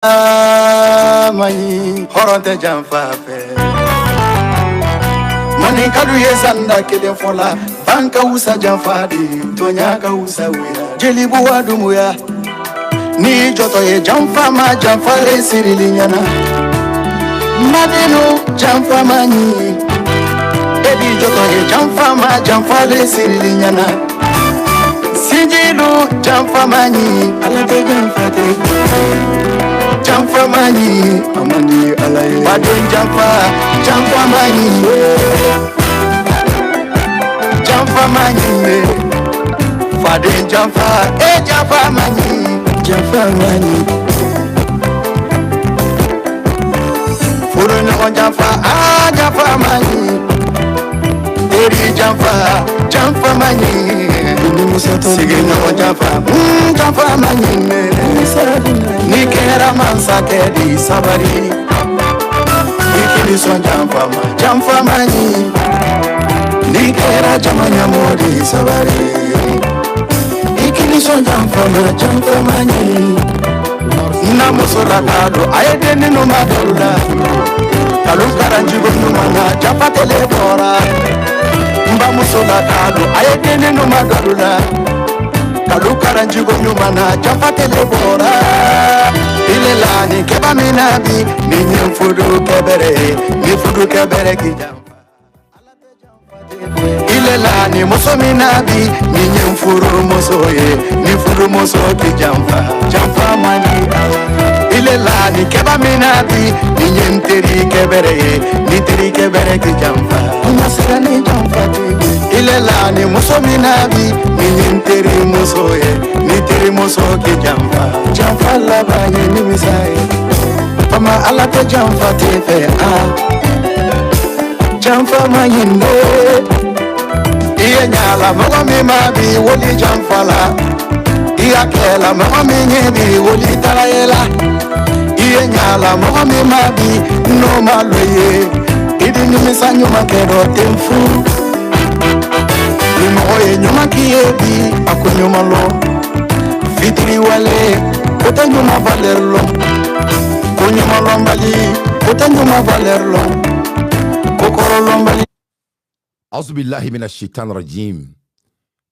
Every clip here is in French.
Mani horonte janfa fe mani kadu ye zanda kede fola banka usa janfa di tonya ka usa wira jeli buwa dumuya ni joto ye janfa ma janfa le sirili nyana madeno janfa mani ebi joto ye janfa ma janfa le sirili nyana sijilu janfa mani ala te janfa te Jamfa mani, amani alaye. Badun jamfa mani, jamfa mani. Fadun jamfa mani. Furun on jamfa mani. Eri jamfa mani. Sigin on jamfa mani. Nikera mansa kedi sabari Nikili son jamfa mani Nikera jamanya modi sabari Nikili son jamfa mani Namusura kado ayede ninu madula Kalukara njigo numana jamfa telefora Mba musula kado ayede ninu madula Kalukara njigo numana jamfa telefora Ilela ni keba minabi ni fudu kebere ki jamfa Ilela ni muso minabi ni furu muso ki jamfa mani Ilela ni keba minabi ni teri kebere ki jamfa Masira ni jamfa Ilela ni muso minabi ni teri muso ki jamfa laba ni misaye Mama ala te jamfa tefe jamfa mayinde Iye nyala mama mi mabi woli jamfa la Iya kela mama mi nyebi woli talayela Iye nyala mama mi mabi no maloye Idi nyumisa nyuma kero temfu Nimoye nyuma kiyebi akunyuma lo Fitri wale Kutanyuma valerlo Kunyuma lombali Kutanyuma valerlo Kokoro lombali أعوذ بالله من الشيطان الرجيم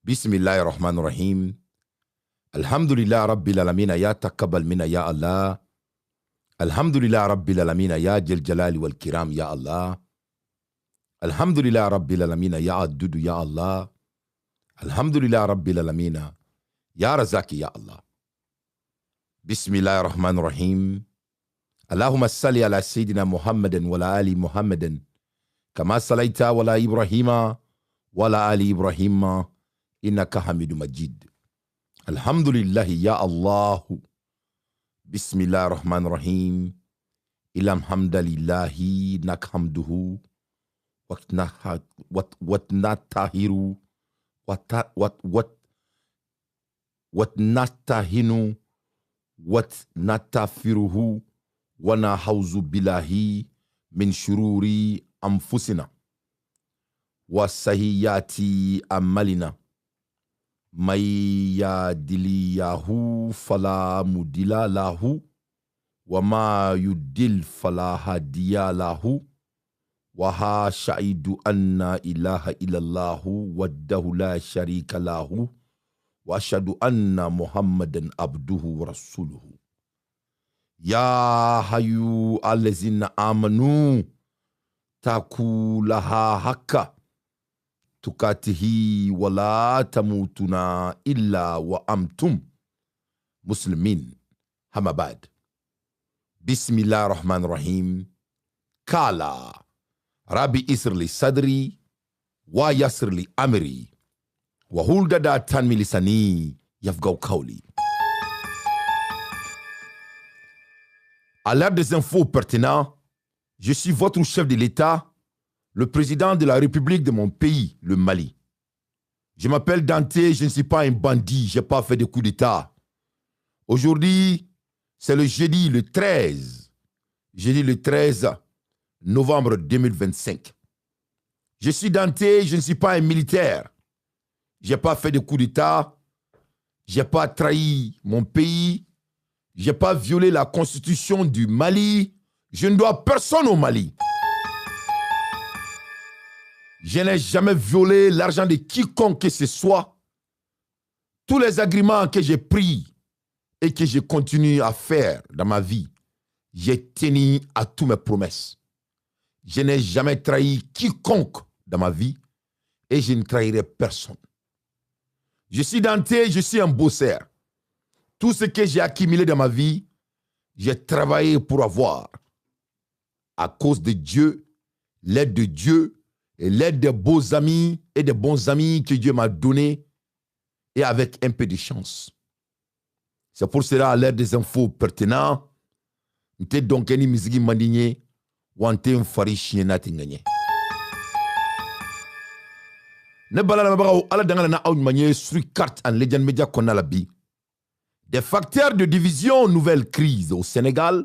بسم الله الرحمن الرحيم الحمد لله رب العالمين يا تقبل منا يا الله الحمد لله رب العالمين يا جل جلال والكرام يا الله الحمد لله رب العالمين يا عدد يا الله الحمد لله رب العالمين يا رزاق يا الله بسم الله الرحمن الرحيم اللهم صل على سيدنا محمد وعلى آل محمد كما صليت على إبراهيم وعلى آل إبراهيم إنك حميد مجيد الحمد لله يا الله بسم الله الرحمن الرحيم إلى الحمد لله نحمده وتنتهر وتنتهن وتنتفره ونعوذ بالله من شرور أنفسنا وسيئات أعمالنا من يهده فلا مضل له وما يضلل فلا هادي له وأشهد أن لا إله إلا الله وحده لا شريك له وأشهد أن محمدا عبده ورسوله يا حي الذين آمنوا اتقوا الله حق تقاته ولا تموتن إلا وأنتم مسلمين أما بعد بسم الله الرحمن الرحيم قال ربي يسر لي صدري ويسر لي أمري وحل عقدة من لساني يفقهوا قولي. À l'heure des infos pertinents, je suis votre chef de l'État, le président de la République de mon pays, le Mali. Je m'appelle Dante, je ne suis pas un bandit, je n'ai pas fait de coup d'État. Aujourd'hui, c'est le jeudi le 13 novembre 2025. Je suis Dante, je ne suis pas un militaire. Je n'ai pas fait de coup d'État. Je n'ai pas trahi mon pays. Je n'ai pas violé la constitution du Mali. Je ne dois personne au Mali. Je n'ai jamais violé l'argent de quiconque que ce soit. Tous les agréments que j'ai pris et que je continue à faire dans ma vie, j'ai tenu à toutes mes promesses. Je n'ai jamais trahi quiconque dans ma vie et je ne trahirai personne. Je suis denté, je suis un bosseur. Tout ce que j'ai accumulé dans ma vie, j'ai travaillé pour avoir. À cause de Dieu, l'aide de Dieu et l'aide des beaux amis et des bons amis que Dieu m'a donnés et avec un peu de chance. C'est pour cela, à l'ère des infos pertinentes, n'était donc une musique mandignée ou un fari chien natinganye. Ne balala mabaga ala dangala na aun manier sur carte en Legend Media qu'on a la bi. Des facteurs de division, nouvelle crise au Sénégal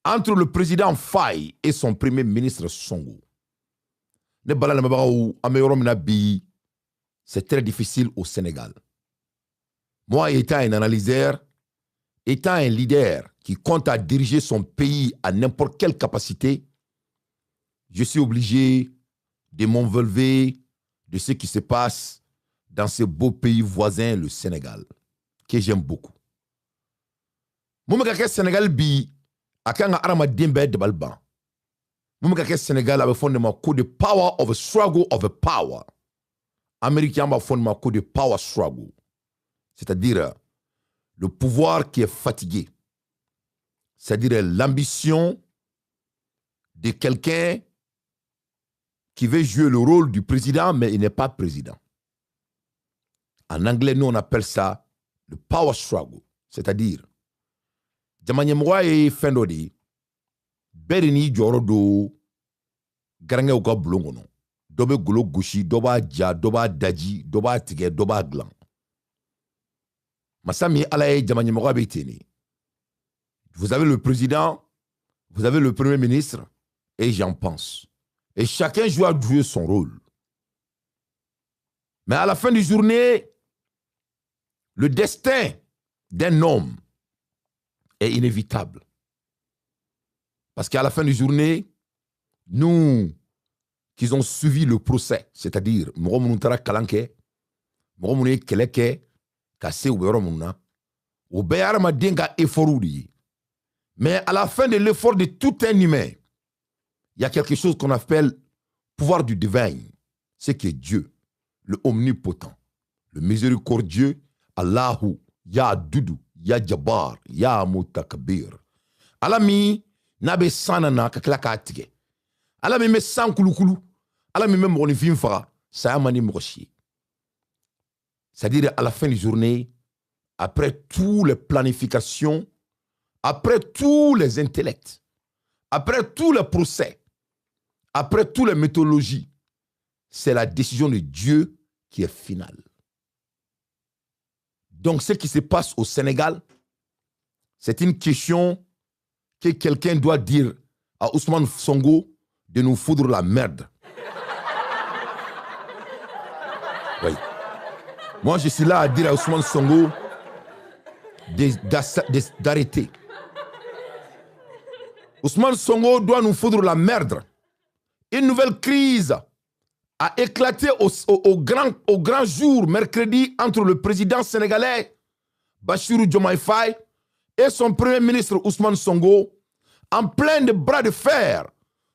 entre le président Faye et son premier ministre Sonko. Ne balala mabaga ameyorom na bi, c'est très difficile au Sénégal. Moi, étant un analyseur, étant un leader qui compte à diriger son pays à n'importe quelle capacité, je suis obligé de m'envelever de ce qui se passe dans ce beau pays voisin, le Sénégal, que j'aime beaucoup. Moi, je Sénégal bi akanga arama dembe de balban. Moi, je Sénégal avec fondement coup de power of a struggle of a power. Américain a fondement coup de power struggle. C'est-à-dire le pouvoir qui est fatigué. C'est-à-dire l'ambition de quelqu'un qui veut jouer le rôle du président, mais il n'est pas président. En anglais, nous, on appelle ça le power struggle. C'est-à-dire, Jamanyemwa et Fendodi, Berini Jorodo, Garange Oka Blongono, Dobe Golo Gushi, Doba Dja, Doba Daji, Doba Tige, Doba Glan. Masami Alaye Jamanyemwa Beteni. Vous avez le président, vous avez le premier ministre, et j'en pense. Et chacun doit jouer son rôle. Mais à la fin de la journée, le destin d'un homme est inévitable. Parce qu'à la fin de la journée, nous qui avons suivi le procès, c'est-à-dire, nous Kalanke, nous Keleke, Kase ou Beromuna, ou Béarama Denga Eforudi. Mais à la fin de l'effort de tout un humain, il y a quelque chose qu'on appelle pouvoir du divin. C'est que Dieu, le omnipotent, le miséricordieux, Allahu, Ya Dudu, Ya Jabbar, Ya Mutakabir. Alami, nabe sanana kaklaka atige. Alami me san kulukulu. Alami me moni finfara. Ça mani mrochi. C'est-à-dire à la fin de la journée, après toutes les planifications, après tous les intellects, après tous les procès, après toutes les méthodologies, c'est la décision de Dieu qui est finale. Donc, ce qui se passe au Sénégal, c'est une question que quelqu'un doit dire à Ousmane Sonko de nous foutre la merde. Oui. Moi, je suis là à dire à Ousmane Sonko d'arrêter. Ousmane Sonko doit nous foutre la merde. Une nouvelle crise a éclaté au grand jour, mercredi, entre le président sénégalais Bassirou Diomaye Faye et son premier ministre Ousmane Sonko, en plein de bras de fer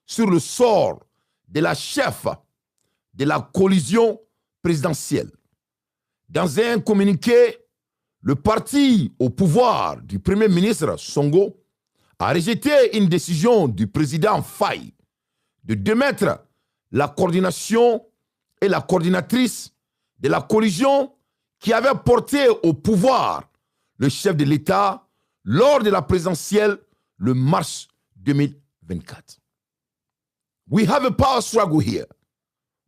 sur le sort de la chef de la coalition présidentielle. Dans un communiqué, le parti au pouvoir du premier ministre Sonko a rejeté une décision du président Faye de démettre la coordination et la coordinatrice de la coalition qui avait porté au pouvoir le chef de l'État lors de la présidentielle le mars 2024. We have a power struggle here.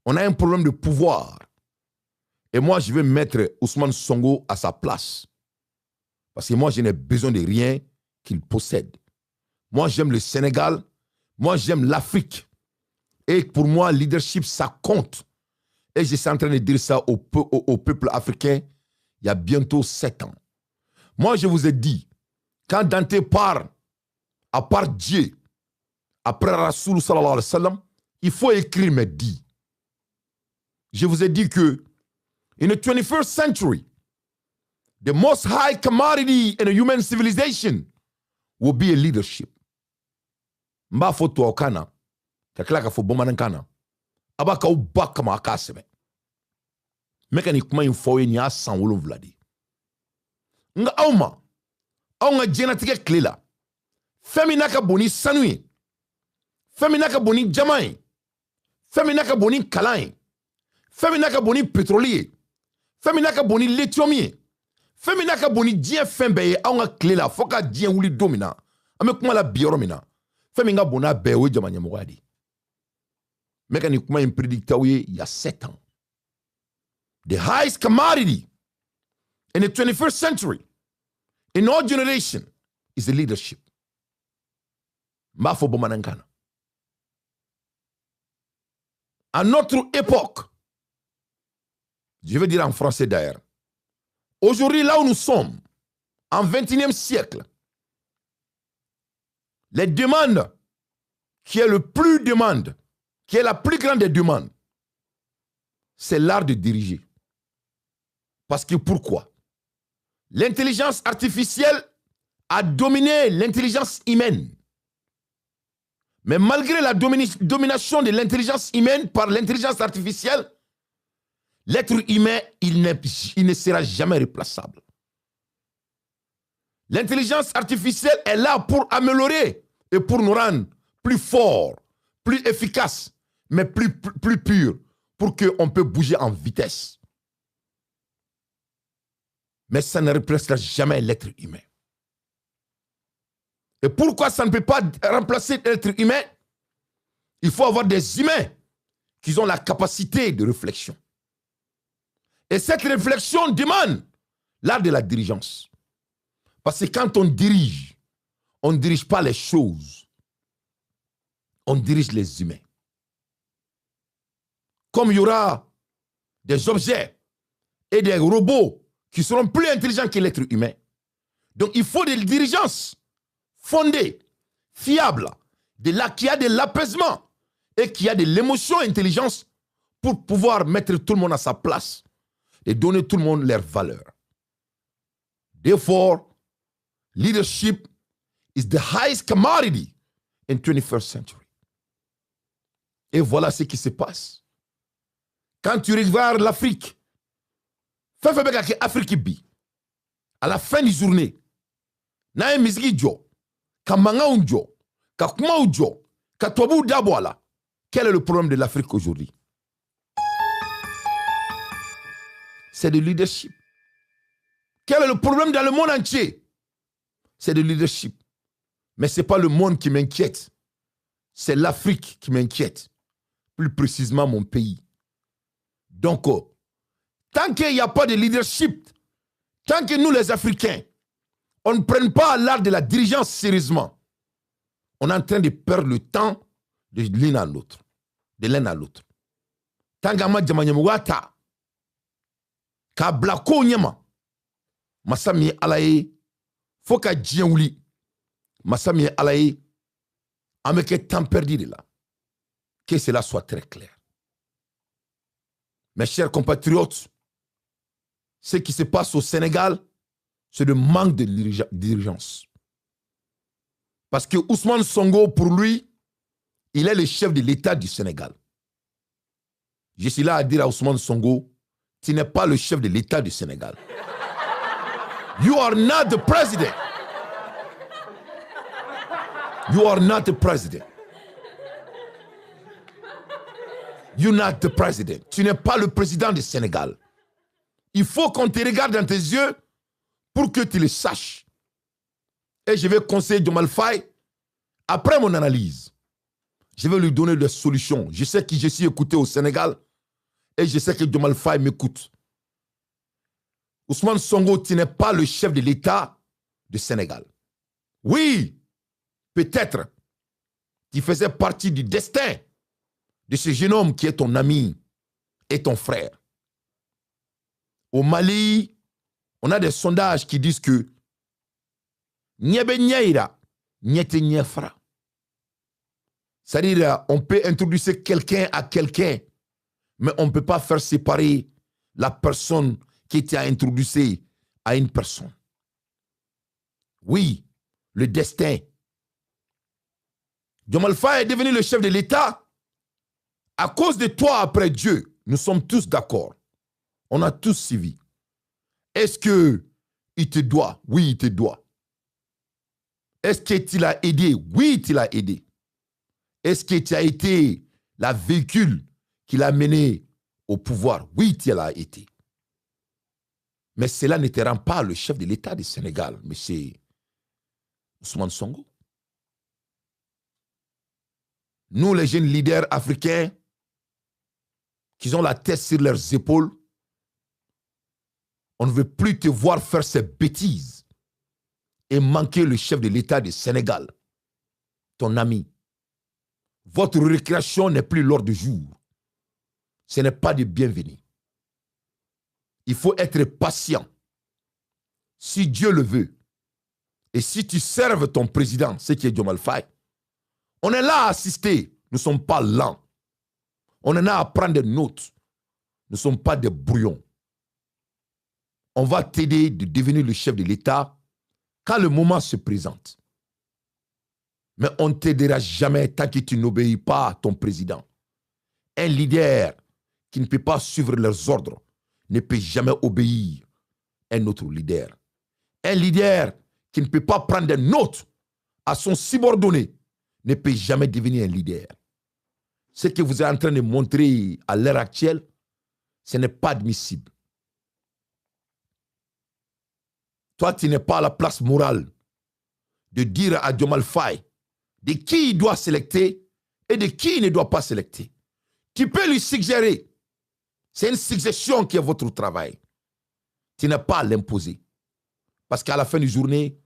On a un problème de pouvoir. Et moi, je vais mettre Ousmane Sonko à sa place. Parce que moi, je n'ai besoin de rien qu'il possède. Moi, j'aime le Sénégal. Moi, j'aime l'Afrique. Et pour moi, le leadership, ça compte. Et je suis en train de dire ça au peuple africain il y a bientôt 7 ans. Moi, je vous ai dit Quand Dante part, à part Dieu, après Rasoul sallallahu alayhi wa sallam, il faut écrire mes dits. Je vous ai dit que, in the 21st century, the most high commodity in a human civilization will be a leadership. Mba fo to kana, kakla ka fo bomanan kana. Aba ka uba kama akaseme. Meka ni kuma info ni asan wolon vladi. Nga auma, aunga jenatike klela. Femi naka boni sanui. Femi naka boni jamai. Femi naka boni kalai. Femi naka boni pétrolier. Femi naka boni lithiumie. Femi naka boni dien fembe aunga klela foka dien wuli domina. Ame kuma la bioro mina. Femi nga bona bewe jamanya mwadi. Meka ni kuma impredictawe ya 7 ans. The highest commodity in the 21st century, in our generation, is the leadership. Mafo bomanankana. À notre époque, je vais dire en français d'ailleurs, aujourd'hui là où nous sommes, en 21e siècle, les demandes qui est le plus demande, qui est la plus grande des demandes, c'est l'art de diriger. Parce que pourquoi? L'intelligence artificielle a dominé l'intelligence humaine. Mais malgré la domination de l'intelligence humaine par l'intelligence artificielle, l'être humain, il ne sera jamais remplaçable. L'intelligence artificielle est là pour améliorer et pour nous rendre plus forts, plus efficaces, mais plus purs, pour qu'on puisse bouger en vitesse. Mais ça ne remplacera jamais l'être humain. Et pourquoi ça ne peut pas remplacer l'être humain? Il faut avoir des humains qui ont la capacité de réflexion. Et cette réflexion demande l'art de la dirigeance. Parce que quand on ne dirige pas les choses. On dirige les humains. Comme il y aura des objets et des robots qui seront plus intelligents que l'être humain. Donc il faut des dirigeances fondées, fiables, qui a de l'apaisement et qui a de l'émotion et intelligence pour pouvoir mettre tout le monde à sa place et donner tout le monde leur valeur. Therefore, leadership is the highest commodity in 21st century. Et voilà ce qui se passe. Quand tu regardes l'Afrique, à la fin de la journée, na miziki jo, ka manga unjo, ka kuma unjo, ka tobu daboala. Quel est le problème de l'Afrique aujourd'hui? C'est le leadership. Quel est le problème dans le monde entier? C'est le leadership. Mais ce n'est pas le monde qui m'inquiète. C'est l'Afrique qui m'inquiète. Plus précisément mon pays. Donc, tant qu'il n'y a pas de leadership, tant que nous les Africains, on ne prenne pas l'art de la dirigeance sérieusement, on est en train de perdre le temps de l'un à l'autre. De l'un à l'autre. Tant que Djamanyamouata, ka blako nyama, masami alaye, foka djienwouli, masami alaye, ameke temps perdu de là. Que cela soit très clair. Mes chers compatriotes, ce qui se passe au Sénégal, c'est le manque de dirigeance. Parce que Ousmane Sonko, pour lui, il est le chef de l'État du Sénégal. Je suis là à dire à Ousmane Sonko, tu n'es pas le chef de l'État du Sénégal. You are not the president. You are not the president. You're not the president. Tu n'es pas le président du Sénégal. Il faut qu'on te regarde dans tes yeux pour que tu le saches. Et je vais conseiller Diomaye Faye, après mon analyse, je vais lui donner des solutions. Je sais que je suis écouté au Sénégal et je sais que Diomaye Faye m'écoute. Ousmane Sonko, tu n'es pas le chef de l'État du Sénégal. Oui, peut-être, tu faisais partie du destin de ce jeune homme qui est ton ami et ton frère. Au Mali, on a des sondages qui disent que Nyebe nyaira, nyete nyefra. C'est-à-dire, on peut introduire quelqu'un à quelqu'un, mais on ne peut pas faire séparer la personne qui t'a introduit à une personne. Oui, le destin. Diomaye Faye est devenu le chef de l'État à cause de toi après Dieu. Nous sommes tous d'accord. On a tous suivi. Est-ce qu'il te doit? Oui, il te doit. Est-ce qu'il t'a aidé? Oui, il t'a aidé. Est-ce que tu as été la véhicule qui l'a mené au pouvoir? Oui, tu l'as été. Mais cela ne te rend pas le chef de l'État du Sénégal, M. Ousmane Sonko. Nous, les jeunes leaders africains, qui ont la tête sur leurs épaules, on ne veut plus te voir faire ces bêtises et manquer le chef de l'État du Sénégal, ton ami. Votre récréation n'est plus l'ordre du jour. Ce n'est pas de bienvenue. Il faut être patient. Si Dieu le veut, et si tu serves ton président, ce qui est Diomaye Faye, on est là à assister. Nous ne sommes pas lents. On est là à prendre des notes. Nous ne sommes pas des brouillons. On va t'aider de devenir le chef de l'État quand le moment se présente. Mais on ne t'aidera jamais tant que tu n'obéis pas à ton président. Un leader qui ne peut pas suivre leurs ordres ne peut jamais obéir à un autre leader. Un leader qui ne peut pas prendre des notes à son subordonné ne peut jamais devenir un leader. Ce que vous êtes en train de montrer à l'heure actuelle, ce n'est pas admissible. Toi, tu n'es pas à la place morale de dire à Diomaye Faye de qui il doit sélecter et de qui il ne doit pas sélecter. Tu peux lui suggérer. C'est une suggestion qui est votre travail. Tu n'as pas à l'imposer. Parce qu'à la fin du journée,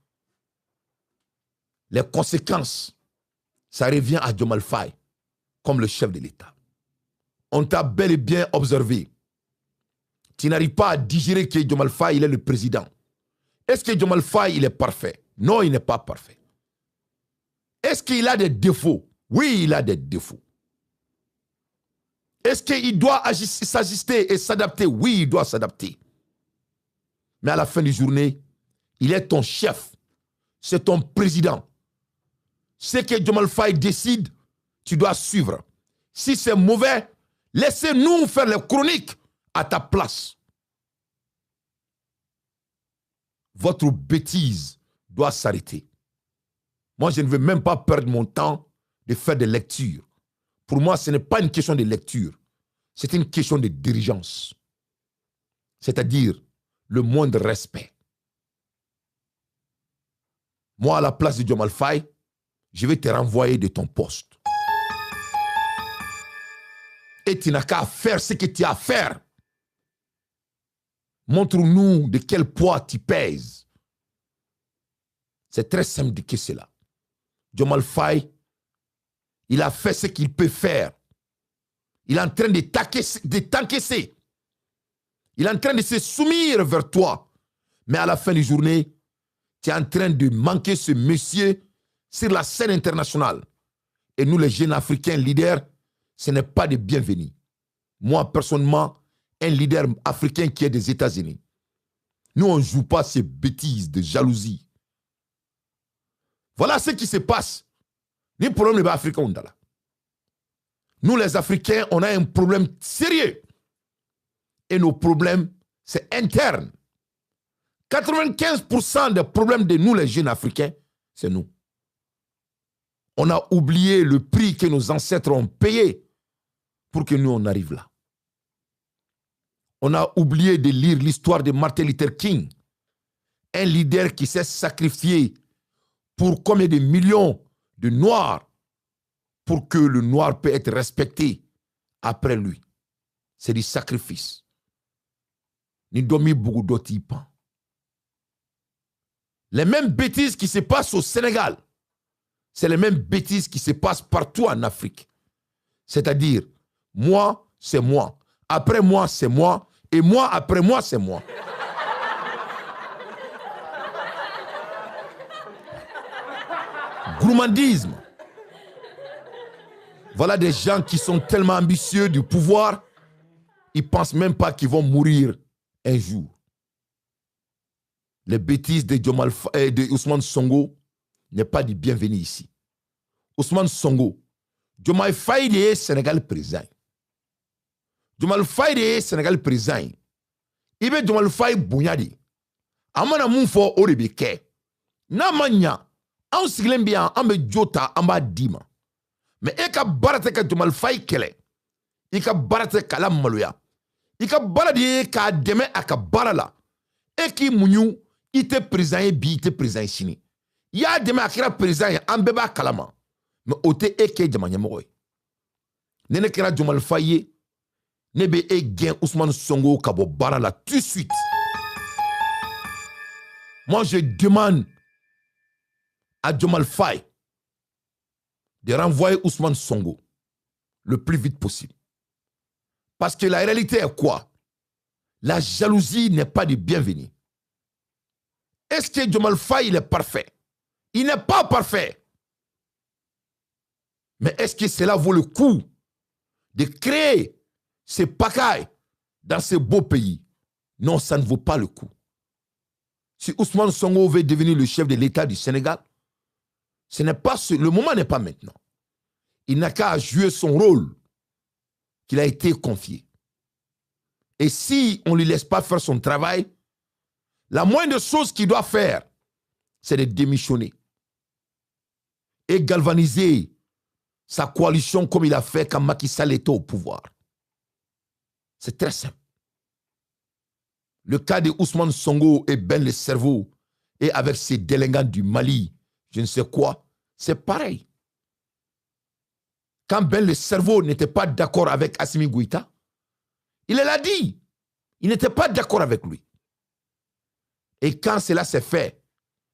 les conséquences, ça revient à Diomaye Faye comme le chef de l'État. On t'a bel et bien observé. Tu n'arrives pas à digérer que Diomaye Faye, il est le président. Est-ce que Diomaye Faye, il est parfait? Non, il n'est pas parfait. Est-ce qu'il a des défauts? Oui, il a des défauts. Est-ce qu'il doit s'ajuster et s'adapter? Oui, il doit s'adapter. Mais à la fin de la journée, il est ton chef. C'est ton président. Ce que Diomaye Faye décide, tu dois suivre. Si c'est mauvais, laissez-nous faire les chroniques à ta place. Votre bêtise doit s'arrêter. Moi, je ne veux même pas perdre mon temps de faire des lectures. Pour moi, ce n'est pas une question de lecture. C'est une question de dirigeance. C'est-à-dire le moindre respect. Moi, à la place de Diomaye Faye, je vais te renvoyer de ton poste. Et tu n'as qu'à faire ce que tu as à faire. Montre-nous de quel poids tu pèses. C'est très simple que cela. Diomaye Faye, il a fait ce qu'il peut faire. Il est en train de t'encaisser. Il est en train de se soumettre vers toi. Mais à la fin de la journée, tu es en train de manquer ce monsieur sur la scène internationale. Et nous, les jeunes Africains leaders, ce n'est pas de bienvenue. Moi, personnellement, un leader africain qui est des États-Unis. Nous, on ne joue pas ces bêtises de jalousie. Voilà ce qui se passe. Ni problème les Africains on là. Nous, les Africains, on a un problème sérieux. Et nos problèmes, c'est interne. 95% des problèmes de nous, les jeunes Africains, c'est nous. On a oublié le prix que nos ancêtres ont payé pour que nous, on arrive là. On a oublié de lire l'histoire de Martin Luther King, un leader qui s'est sacrifié pour combien de millions de Noirs pour que le Noir puisse être respecté après lui. C'est du sacrifice. Ni domi beaucoup d'autres. Les mêmes bêtises qui se passent au Sénégal, c'est les mêmes bêtises qui se passent partout en Afrique. C'est-à-dire, moi, c'est moi. Après moi, c'est moi. Et moi, après moi, c'est moi. gourmandisme. Voilà des gens qui sont tellement ambitieux du pouvoir, ils ne pensent même pas qu'ils vont mourir un jour. Les bêtises de Ousmane Sonko n'est pas du bienvenu ici. Ousmane Sonko, Diomaye Faye est Sénégal président. Diomaye Faye est Sénégal président. Il veut Diomaye Faye bougnadi. Amana moufo orebeke. Na manya, an sigilen bi an be jota an b'a d'i ma. Mais e ka baara tɛ ka Diomaye Faye kɛlɛ. I ka baara tɛ k'ala maloya. I ka baara de ye k'a dɛmɛ a ka baara la. E k'i muɲu, i tɛ président ye bi, i tɛ président ye sini. I y'a dɛmɛ a kɛra président ye, an bɛɛ b'a kalama. Mais o tɛ e kɛ jama ɲɛmɔgɔ ye. Ne kɛra Diomaye Faye ye, ne bɛ e gɛn Ousmane Sonko ka bɔ baara la tout de suite. Moi, je demande à Diomaye Faye de renvoyer Ousmane Sonko le plus vite possible. Parce que la réalité est quoi? La jalousie n'est pas du bienvenu. Est-ce que Diomaye Faye il est parfait? Il n'est pas parfait. Mais est-ce que cela vaut le coup de créer ces pagailles dans ce beau pays? Non, ça ne vaut pas le coup. Si Ousmane Sonko veut devenir le chef de l'État du Sénégal, le moment n'est pas maintenant. Il n'a qu'à jouer son rôle qu'il a été confié. Et si on ne lui laisse pas faire son travail, la moindre chose qu'il doit faire, c'est de démissionner et galvaniser sa coalition comme il a fait quand Macky Sall était au pouvoir. C'est très simple. Le cas de Ousmane Sonko et Ben le cerveau et avec ses délinquants du Mali, je ne sais quoi, c'est pareil. Quand Ben le cerveau n'était pas d'accord avec Assimi Goïta, il l'a dit. Il n'était pas d'accord avec lui. Et quand cela s'est fait,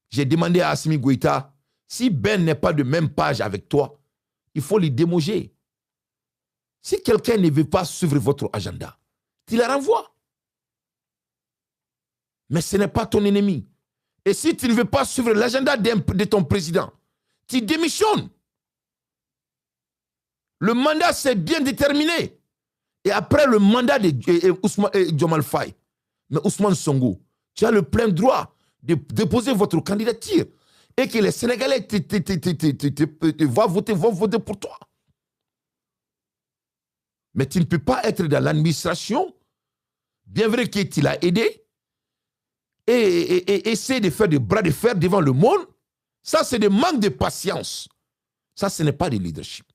j'ai demandé à Assimi Goïta, si Ben n'est pas de même page avec toi, il faut lui démoger. Si quelqu'un ne veut pas suivre votre agenda, tu le renvoies. Mais ce n'est pas ton ennemi. Et si tu ne veux pas suivre l'agenda de ton président, tu démissionnes. Le mandat, c'est bien déterminé. Et après le mandat de Diomaye Faye, mais Ousmane Sonko, tu as le plein droit de déposer votre candidature et que les Sénégalais vont voter pour toi. Mais tu ne peux pas être dans l'administration, bien vrai que tu l'as aidé, et essayer de faire des bras de fer devant le monde. Ça, c'est des manques de patience. Ça, ce n'est pas de leadership.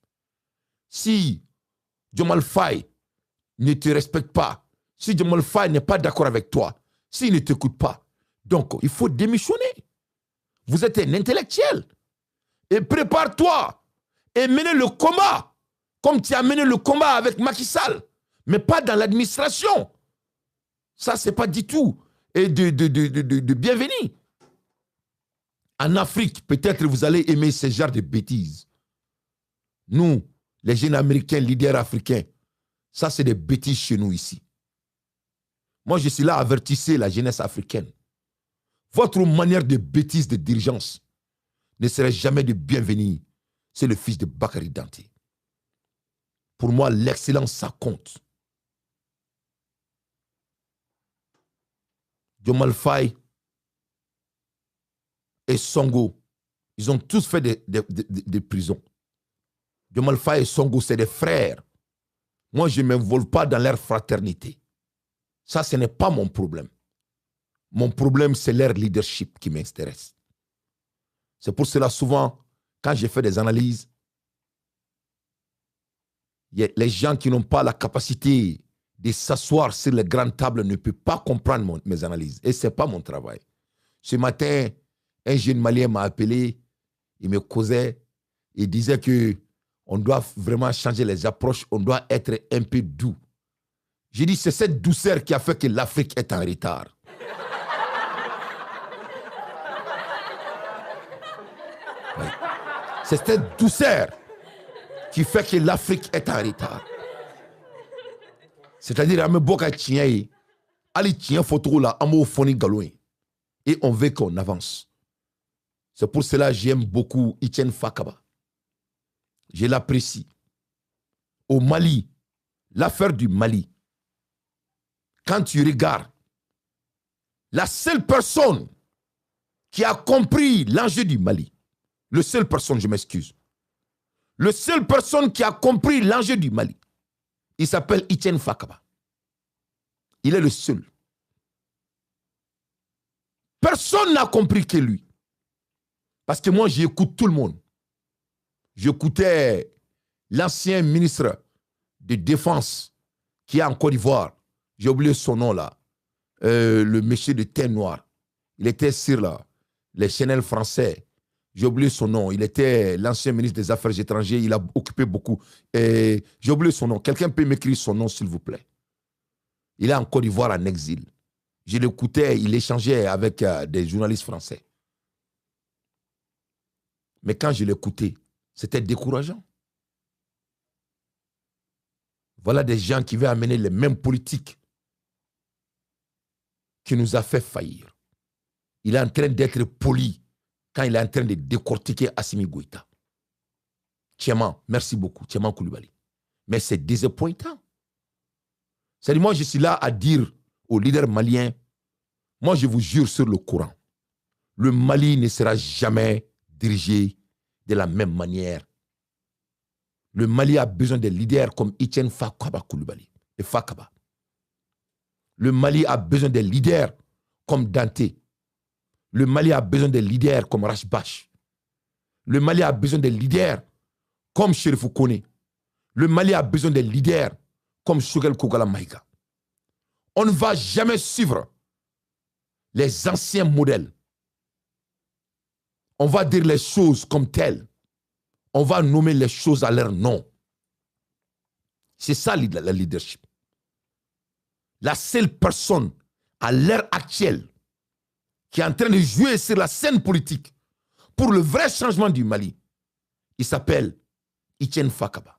Si Diomaye Faye ne te respecte pas, si Diomaye Faye n'est pas d'accord avec toi, s'il ne t'écoute pas, donc il faut démissionner. Vous êtes un intellectuel. Et prépare-toi et menez le combat comme tu as mené le combat avec Macky Sall, mais pas dans l'administration. Ça, ce n'est pas du tout de bienvenue. En Afrique, peut-être vous allez aimer ce genre de bêtises. Nous, les jeunes Américains, leaders africains, ça c'est des bêtises chez nous ici. Moi je suis là à avertir la jeunesse africaine. Votre manière de bêtise de dirigeance ne serait jamais de bienvenue. C'est le fils de Bakary Danté. Pour moi, l'excellence, ça compte. Diomaye Faye et Sonko, ils ont tous fait des prisons. Diomaye Faye et Sonko, c'est des frères. Moi, je ne m'involve pas dans leur fraternité. Ça, ce n'est pas mon problème. Mon problème, c'est leur leadership qui m'intéresse. C'est pour cela, souvent, quand j'ai fait des analyses, les gens qui n'ont pas la capacité de s'asseoir sur les grandes tables ne peuvent pas comprendre mes analyses. Et ce n'est pas mon travail. Ce matin, un jeune Malien m'a appelé, il me causait, il disait que on doit vraiment changer les approches, on doit être un peu doux. J'ai dit, c'est cette douceur qui a fait que l'Afrique est en retard. Oui. C'est cette douceur qui fait que l'Afrique est en retard. C'est-à-dire, et on veut qu'on avance. C'est pour cela que j'aime beaucoup Etienne Fakaba. Je l'apprécie. Au Mali, l'affaire du Mali, quand tu regardes, la seule personne qui a compris l'enjeu du Mali, le seul personne, je m'excuse, le seul personne qui a compris l'enjeu du Mali, il s'appelle Etienne Fakaba. Il est le seul. Personne n'a compris que lui. Parce que moi, j'écoute tout le monde. J'écoutais l'ancien ministre de Défense qui est en Côte d'Ivoire. J'ai oublié son nom là. Le monsieur de teint noir. Il était sur là, les Chanel français. J'ai oublié son nom. Il était l'ancien ministre des Affaires étrangères. Il a occupé beaucoup. J'ai oublié son nom. Quelqu'un peut m'écrire son nom, s'il vous plaît. Il est en Côte d'Ivoire en exil. Je l'écoutais, il échangeait avec des journalistes français. Mais quand je l'écoutais, c'était décourageant. Voilà des gens qui veulent amener les mêmes politiques qui nous a fait faillir. Il est en train d'être poli quand il est en train de décortiquer Assimi Goïta. Tieman, merci beaucoup, Tieman Koulibaly. Mais c'est désappointant. C'est-à-dire, moi, je suis là à dire aux leaders maliens, moi, je vous jure sur le Coran, le Mali ne sera jamais dirigé de la même manière. Le Mali a besoin de leaders comme Etienne Fakaba Koulibaly et Fakaba. Le Mali a besoin de leaders comme Dante. Le Mali a besoin de leaders comme Rashbash. Le Mali a besoin de leaders comme Chérifou Kone. Le Mali a besoin de leaders comme Choguel Kogala Maïga. On ne va jamais suivre les anciens modèles. On va dire les choses comme telles. On va nommer les choses à leur nom. C'est ça le leadership. La seule personne à l'heure actuelle qui est en train de jouer sur la scène politique pour le vrai changement du Mali, il s'appelle Etienne Fakaba.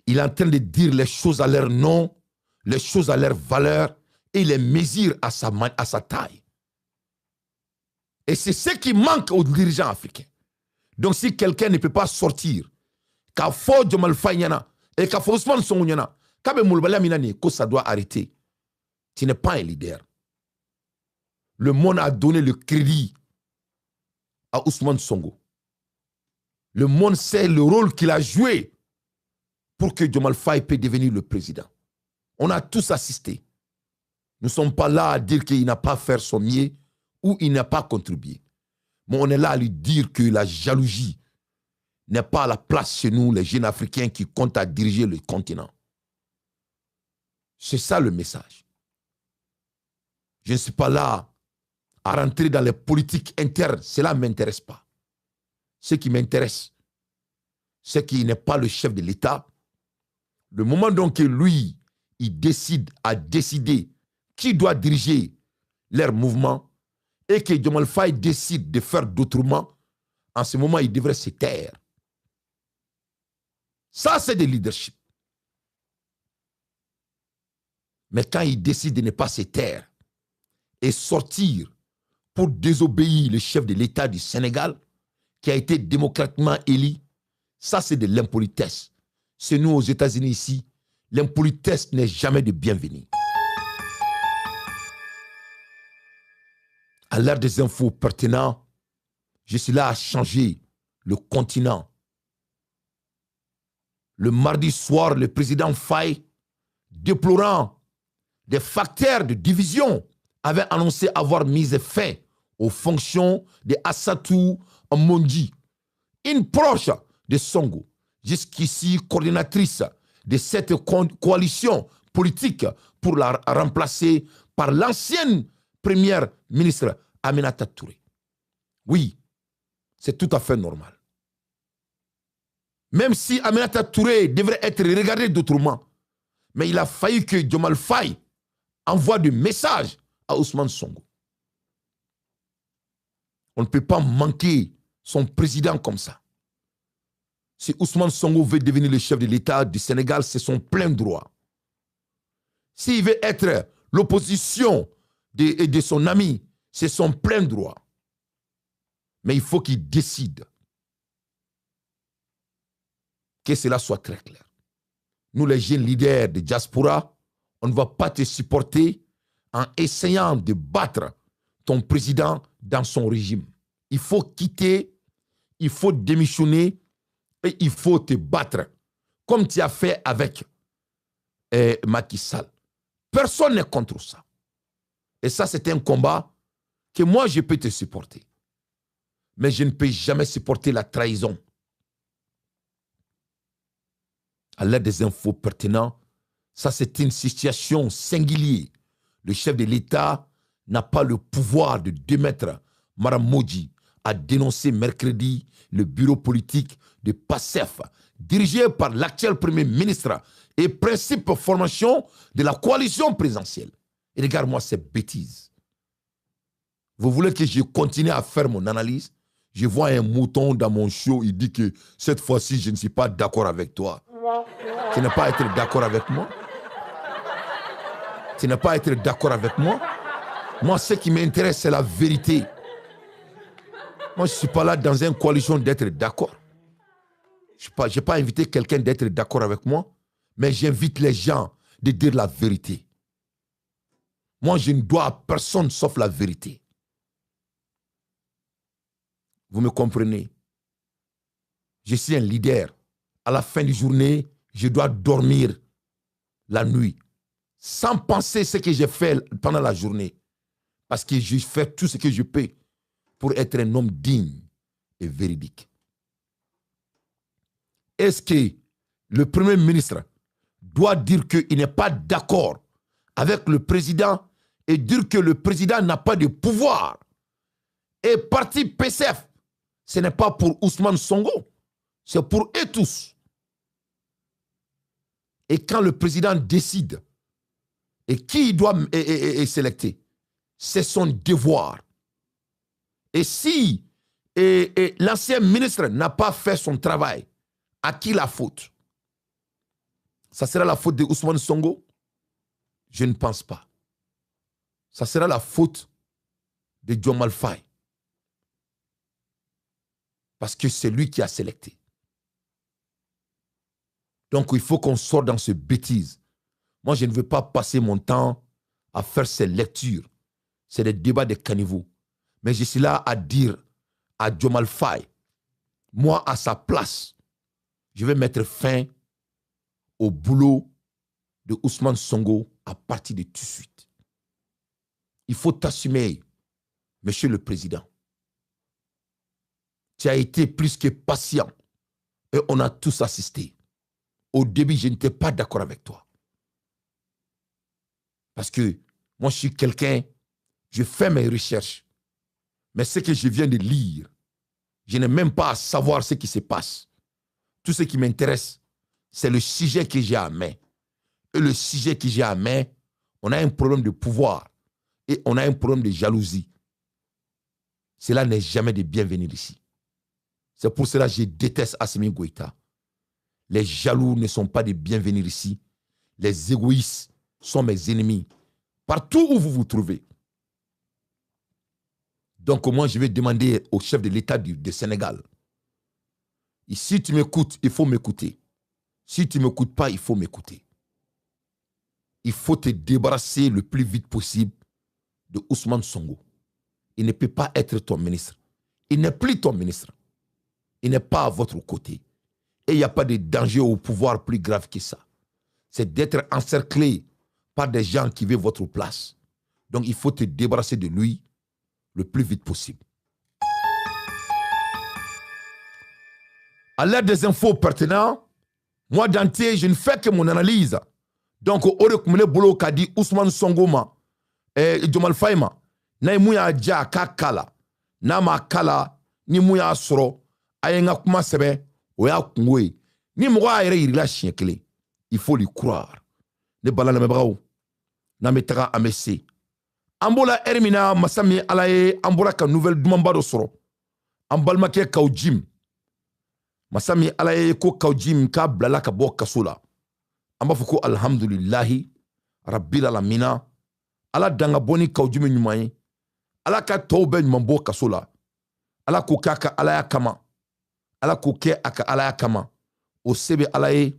Il est en train de dire les choses à leur nom, les choses à leur valeur et les mesure à sa taille. Et c'est ce qui manque aux dirigeants africains. Donc si quelqu'un ne peut pas sortir, qu'a faux Diomal Faye et qu'a faux Ousmane Sonko nyana, qu'a Moulbala Minani, que ça doit arrêter. Tu n'es pas un leader. Le monde a donné le crédit à Ousmane Sonko. Le monde sait le rôle qu'il a joué pour que Diomal Faye puisse devenir le président. On a tous assisté. Nous ne sommes pas là à dire qu'il n'a pas fait son mieux ou il n'a pas contribué. Mais on est là à lui dire que la jalousie n'est pas à la place chez nous, les jeunes Africains qui comptent à diriger le continent. C'est ça le message. Je ne suis pas là à rentrer dans les politiques internes. Cela ne m'intéresse pas. Ce qui m'intéresse, c'est qu'il n'est pas le chef de l'État. Le moment donc que lui, il a décidé qui doit diriger leur mouvement et que Diomal Faye décide de faire d'autrement, en ce moment, il devrait se taire. Ça, c'est du leadership. Mais quand il décide de ne pas se taire et sortir pour désobéir le chef de l'État du Sénégal, qui a été démocratiquement élu, ça, c'est de l'impolitesse. C'est nous, aux États-Unis, ici, l'impolitesse n'est jamais de bienvenue. À l'heure des infos pertinentes, je suis là à changer le continent. Le mardi soir, le président Faye, déplorant des facteurs de division, avait annoncé avoir mis fin aux fonctions de Assatou Mondi, une proche de Sonko, jusqu'ici coordinatrice de cette coalition politique pour la remplacer par l'ancienne première ministre Aminata Touré. Oui, c'est tout à fait normal. Même si Aminata Touré devrait être regardée d'autrement, mais il a failli que Diomal Faye envoie des messages à Ousmane Sonko. On ne peut pas manquer son président comme ça. Si Ousmane Sonko veut devenir le chef de l'État du Sénégal, c'est son plein droit. S'il veut être l'opposition de son ami, C'est son plein droit. Mais il faut qu'il décide. Que cela soit très clair. Nous, les jeunes leaders de diaspora, on ne va pas te supporter en essayant de battre ton président dans son régime. Il faut quitter, il faut démissionner et il faut te battre. Comme tu as fait avec Macky Sall. Personne n'est contre ça. Et ça, c'est un combat que moi, je peux te supporter. Mais je ne peux jamais supporter la trahison. À l'aide des infos pertinentes, ça, c'est une situation singulière. Le chef de l'État n'a pas le pouvoir de démettre Mme Modji a dénoncé mercredi le bureau politique de PASTEF, dirigé par l'actuel Premier ministre et principal formation de la coalition présidentielle. Et regarde-moi ces bêtises. Vous voulez que je continue à faire mon analyse? Je vois un mouton dans mon show, il dit que cette fois-ci, je ne suis pas d'accord avec toi. Tu n'es pas être d'accord avec moi? Tu n'es pas être d'accord avec moi? Moi, ce qui m'intéresse, c'est la vérité. Moi, je ne suis pas là dans une coalition d'être d'accord. Je n'ai pas invité quelqu'un d'être d'accord avec moi, mais j'invite les gens de dire la vérité. Moi, je ne dois à personne sauf la vérité. Vous me comprenez? Je suis un leader. À la fin de la journée, je dois dormir la nuit sans penser ce que j'ai fait pendant la journée. Parce que je fais tout ce que je peux pour être un homme digne et véridique. Est-ce que le Premier ministre doit dire qu'il n'est pas d'accord avec le président et dire que le président n'a pas de pouvoir? Et parti PCF, ce n'est pas pour Ousmane Sonko, c'est pour eux tous. Et quand le président décide et qui il doit sélecter, c'est son devoir. Et si l'ancien ministre n'a pas fait son travail, à qui la faute? Ça sera la faute de Ousmane Sonko? Je ne pense pas. Ça sera la faute de Diomaye Faye. Parce que c'est lui qui a sélecté. Donc il faut qu'on sorte dans ces bêtises. Moi, je ne veux pas passer mon temps à faire ces lectures. C'est des débats de caniveaux. Mais je suis là à dire à Diomaye Faye, moi, à sa place, je vais mettre fin au boulot de Ousmane Sonko à partir de tout de suite. Il faut t'assumer, Monsieur le Président. Tu as été plus que patient et on a tous assisté. Au début, je n'étais pas d'accord avec toi. Parce que moi, je suis quelqu'un, je fais mes recherches. Mais ce que je viens de lire, je n'ai même pas à savoir ce qui se passe. Tout ce qui m'intéresse, c'est le sujet que j'ai à main. Et le sujet que j'ai à main, on a un problème de pouvoir et on a un problème de jalousie. Cela n'est jamais de bienvenue ici. C'est pour cela que je déteste Assimi Goïta. Les jaloux ne sont pas des bienvenus ici. Les égoïstes sont mes ennemis. Partout où vous vous trouvez. Donc moi, je vais demander au chef de l'État du Sénégal. Et si tu m'écoutes, il faut m'écouter. Si tu ne m'écoutes pas, il faut m'écouter. Il faut te débarrasser le plus vite possible de Ousmane Sonko. Il ne peut pas être ton ministre. Il n'est plus ton ministre. Il n'est pas à votre côté. Et il n'y a pas de danger au pouvoir plus grave que ça. C'est d'être encerclé par des gens qui veulent votre place. Donc il faut te débarrasser de lui le plus vite possible. À l'aide des infos pertinentes, moi d'entier, je ne fais que mon analyse. Donc, au lieu que bolo kadi Ousmane Sonko ma, Diomaye Faye ma, na mouya dja kala, na ma kala, ni mouya soro, ayenga kuma sebe, oya kungwe, ni mwa ayere irila chienkele. Il faut lui croire. Ne balana mebrao, na metara amese. Ambola Hermina Masami alaye ambola ka nouvelle dumambado soro. Ambalma ke kaujim. Masami alaye ko kaujim ka blala ka bo kasola. Amba fuko alhamdulillahi rabbil alamina. Ala danga boni kaujim nyumaye. ala ka tɔw bɛɛ ɲuman bɔ kaso la ala k'o k'a ka alaya kama ala k'o kɛ a ka alaya kama o se bɛ ala ye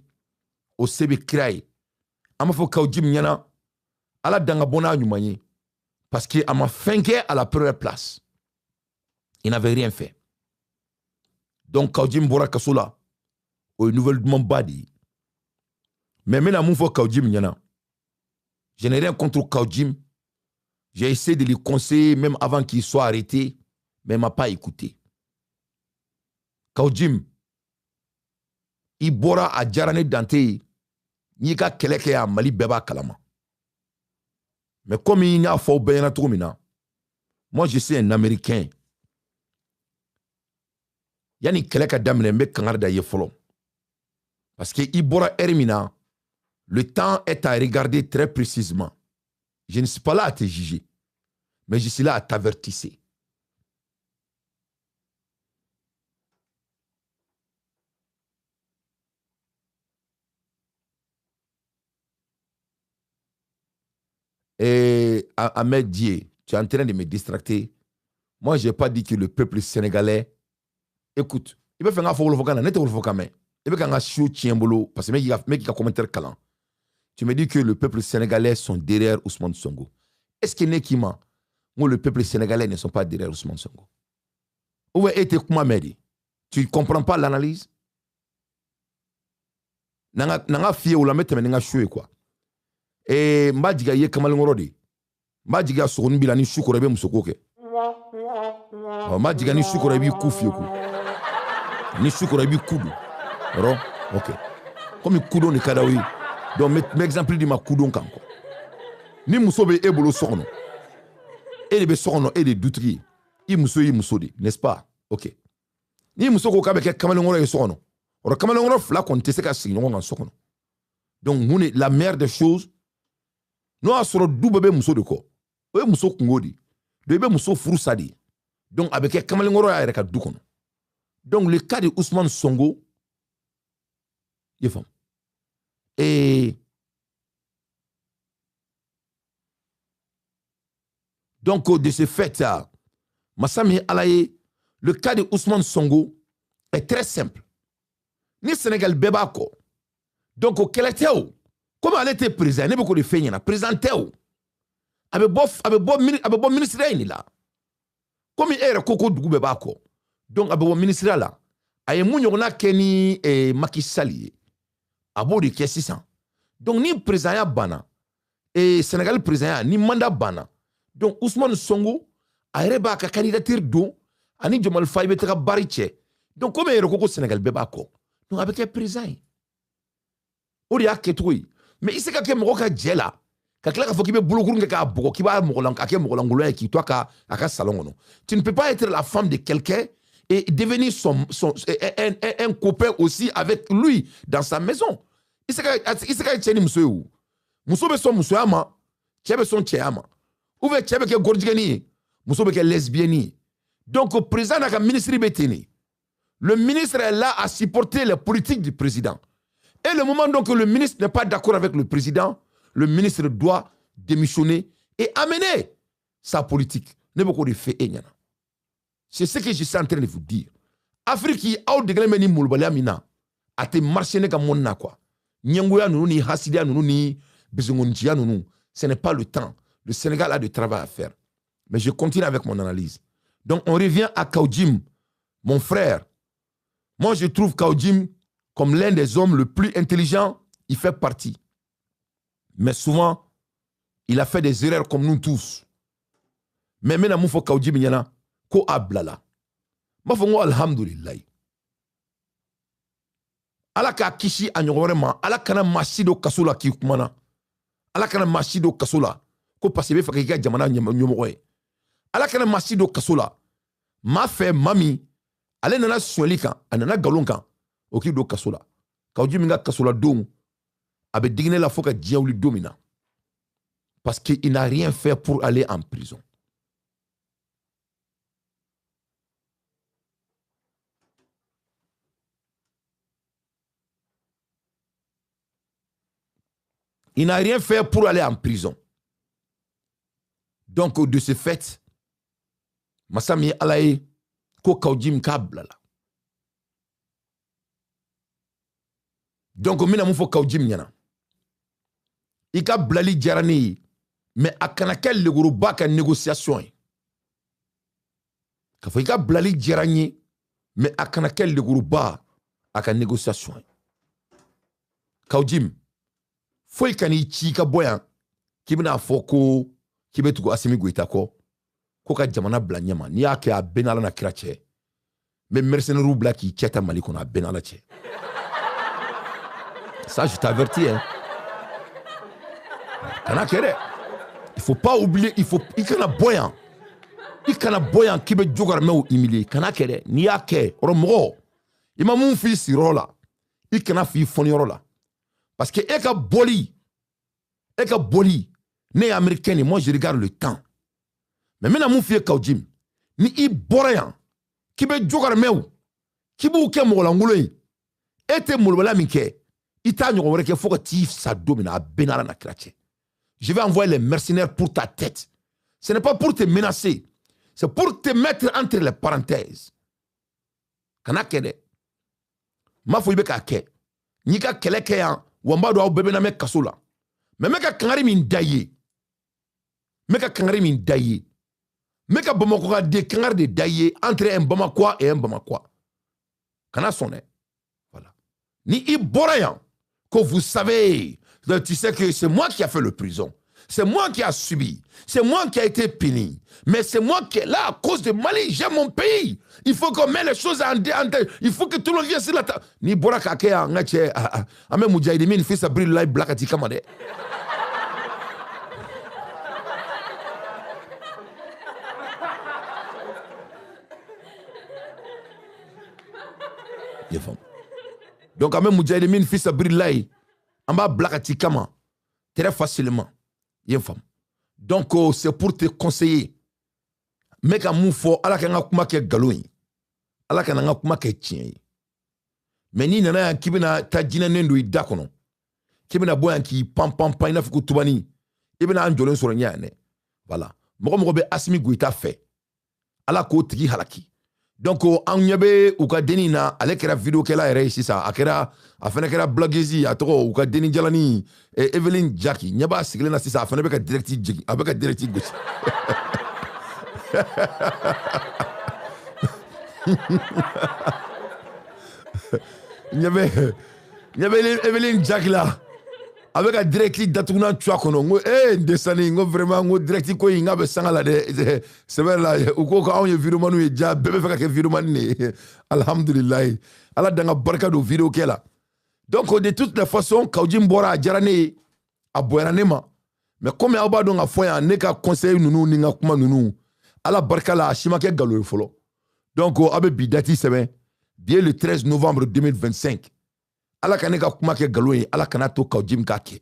o se bɛ kira ye an b'a fɔ kaw jim ɲɛna ala dan ka bɔ n'a ɲuman ye parce que a ma fɛn kɛ à la première place il n'avait rien fait donc kaw jim bɔra kaso la o ye nouvelle dumanba de ye mais n bɛna mun fɔ kaw jim ɲɛna je n'ai rien contre kaw jim. J'ai essayé de lui conseiller même avant qu'il soit arrêté, mais il ne m'a pas écouté. Kaujim, il bora a Djarane Dante, il y a quelqu'un à Mali Beba Kalama. Mais comme il y a faux ben moi je suis un Américain. Il y a une quelqu'un d'amener mais Kangarda Yefolo. Parce que Ibora Hermina, le temps est à regarder très précisément. Je ne suis pas là à te juger, mais je suis là à t'avertir. Et Ahmed Dié, tu es en train de me distracter. Moi, je n'ai pas dit que le peuple sénégalais. Écoute, il va faire un faux vocal, n'est-ce pas le il va faire un show tiembolo, parce que mec, il a commentaire calant. Tu me dis que le peuple sénégalais sont derrière Ousmane Sonko. Est-ce que Nekima, moi, le peuple sénégalais ne sont pas derrière Ousmane Sonko? Où est-ce que tu ne comprends pas l'analyse? Nanga fié ou la mette mais nanga choué quoi. Et mba diga ye kamal ngorodi. Mba diga sokoni bila ni shukura be musoko ke. Mba diga ni shukura bi kufi ku. Ni shukura bi kudu. Ro? OK. Comme kudo ni kadawi. Donc m'exemple di ma kudon kanko. Ni musobe ebolo sokono. Et les sokono et les doutri. I muso di, n'est-ce pas? OK. Ni musoko ka be ke kamal ngoro e sokono. Ro kamal ngoro fla kon te se ka signo ngon sokono. Donc mune la meilleure des choses no asoro du bebe muso de ko. O muso kungodi. De be muso furu sadi. Donc avec kamal ngoro ya reka du kono. Donc le cas de Ousmane Sonko il est et donc de ce fait Massami Alaye, le cas de Ousmane Sonko est très simple. Ni Sénégal beba ko. Donc au Kélétéo, comment elle était président, ne beaucoup de fait n'a présenté ou. Avec bon ministre là. Comme il est koko du beba ko. Donc avec bon ministre là. Aye mounyo keni Macky Sall abo de kesi san. Donc ni président bana et Sénégal président ni mandat bana. Donc Ousmane Sonko a reba ka candidature do ani Diomaye Faye betaka bariche. Donc comme il est Sénégal beba ko. Donc avec le président. Odi aketoi. Mais il sait que mo ka djela. Ka kla ka foki be bulukuru ka boko ki ba mo lanka ke mo langulo ki toi ka aka salon no. Tu ne peux pas être la femme de quelqu'un et devenir un copain aussi avec lui dans sa maison. Il sait que tcheni muso muso be son muso ama, tchebe son tchema. Ou ve tchebe ke gordigani, muso be ke lesbienne. Donc au président na ka ministre beteni. Le ministre est là à supporter les politiques du président. Et le moment donc que le ministre n'est pas d'accord avec le président, le ministre doit démissionner et amener sa politique. Ne beaucoup de fait. C'est ce que je suis en train de vous dire. Afrique, a de glemeni mulbala mina, a te marché ne comme mon quoi. Nyangoya nous ni hasidia nous ni bezongontia nous. Ce n'est pas le temps. Le Sénégal a du travail à faire. Mais je continue avec mon analyse. Donc on revient à Kaujim, mon frère. Moi je trouve Kaujim comme l'un des hommes le plus intelligents, il fait partie. Mais souvent, il a fait des erreurs comme nous tous. Mais maintenant, il faut Kaujim yana ko ablala. Ma fongo alhamdulillah. Ala ka kishi anyorema, ala kana masido kasula ki kumana. Ala kana masido kasula ko pasebe fakika jamana nyomoye. Ala kana masido kasula. Ma fe mami, ale nana swelika, anana galonka. Oki do kasola. Kaujim nga kasola dom. Abe digne la foka diaouli domina. Parce qu'il n'a rien fait pour aller en prison. Il n'a rien fait pour aller en prison. Donc, de ce fait, masa min ye Ala ye ko Kawjim k'a bilala. Donc mina mun fɔ Kawjim ɲɛna i ka bilali diyara ne ye mais a kana kɛ leguruba ka négociation ye. K'a fɔ i ka bilali diyara n ye mais a kana kɛ leguruba a ka négociation ye. Kawjim foyi kan'i ci ka bɔ yan k'i bɛna fɔ ko k'i bɛ tugu Asimi Goyita kɔ ko ka jamana bila ɲɛma n'i y'a kɛ a bɛɛ n'Ala na kira cɛ mais mercenaires bila k'i cɛ ta Mali kɔnɔ a bɛɛ n'Ala cɛ. Ça je t'avertis hein. Kana kɛ dɛ. Il faut pas oublier, i kana bɔ yan. I kana bɔ yan k'i bɛ jogaramɛw humilier kana kɛ dɛ. N'i y'a kɛ ɔrɔ mɔgɔ i ma mun f'i sigiyɔrɔ la i kana f'i fɔniyɔrɔ la. Parce que e ka boli ne ye américain, moi je regarde le temps. Mais maintenant mun f'i ye Kawjim ni i bɔra yan k'i bɛ jogaramɛw k'i b'u kɛ mɔgɔlankolon ye e tɛ molobaliya min kɛ i t'a ɲɔgɔn wɛrɛ kɛ fo ka t'i sa don min na a bɛɛ n'Ala na kira cɛ. Je vais envoyer les mercenaires pour ta tête. Ce n'est pas pour te menacer. C'est pour te mettre entre les parenthèses. Kana kɛ dɛ. M'a fɔ i bɛ k'a kɛ. N'i ka kɛlɛ kɛ yan wa n b'a dɔn aw bɛɛ bɛ na mɛn kaso la. Mais n bɛ ka kangari min da i ye. N bɛ ka kangari min da i ye. N bɛ ka Bamakokaden kangari de da i ye entre un Bamakois et un Bamakois. Kana sɔn dɛ. Voilà. Ni i bɔra yan que vous savez, tu sais que c'est moi qui a fait le prison. C'est moi qui a subi. C'est moi qui a été puni. Mais c'est moi qui est là à cause de Mali. J'aime mon pays. Il faut qu'on mette les choses en tête. Il faut que tout le monde vienne sur la table. Ni bora kake a ngache ame mujahidi min fils abril live black ati kamade. Donc ame mujahidi min fils abril live amba black ati kama très facilement. Donc c'est pour te conseiller. Mais quand mon fort, ala ka nga kuma ke galon. Ala ka nga kuma ke tien. Mais ni nana ki bina ta jina nendo i da kono. Ki bina boyan ki pam ina fiku tubani. I bina anjolen soro nyane. Voilà. Moko be Asimi Goyita fait. Ala ko tigi halaki. Donc an ɲɛbɛ u ka deni na ale kɛra video kɛla yɛrɛ ye sisan a fɛnɛ kɛra blogueuse a tɔgɔ u ka deni jalani Evelyn Jackie ɲɛ b'a sigilen na sisan a fɛnɛ bɛ ka direct jigin a bɛ ka direct gosi ɲɛ bɛ Evelyn Jackie la a bɛ ka direct datuguna cuwa kɔnɔ n ko ndesani n ko vraiment n ko direct ko in n k'a bɛ sanga la dɛ c'est vrai la u ko k'anw ye vidéoman ye ja bɛɛ bɛ fɛ ka kɛ vidéoman de ye alhamdulilayi ala dan ka barika don vidéo kɛ la donc de toutes les façons Kawjim bɔra a diyara ne ye a bonyana ne ma mais comme aw b'a dɔn ka fɔ yan ne ka conseil ninnu ni n ka kuma ninnu ala barika la a si ma kɛ nkalon ye fɔlɔ donc aw bɛ bi date sɛbɛn bi ye le 13 novembre 2025 ala ka ne ka kuma kɛ nkalon ye ala kana to Kawjim k'a kɛ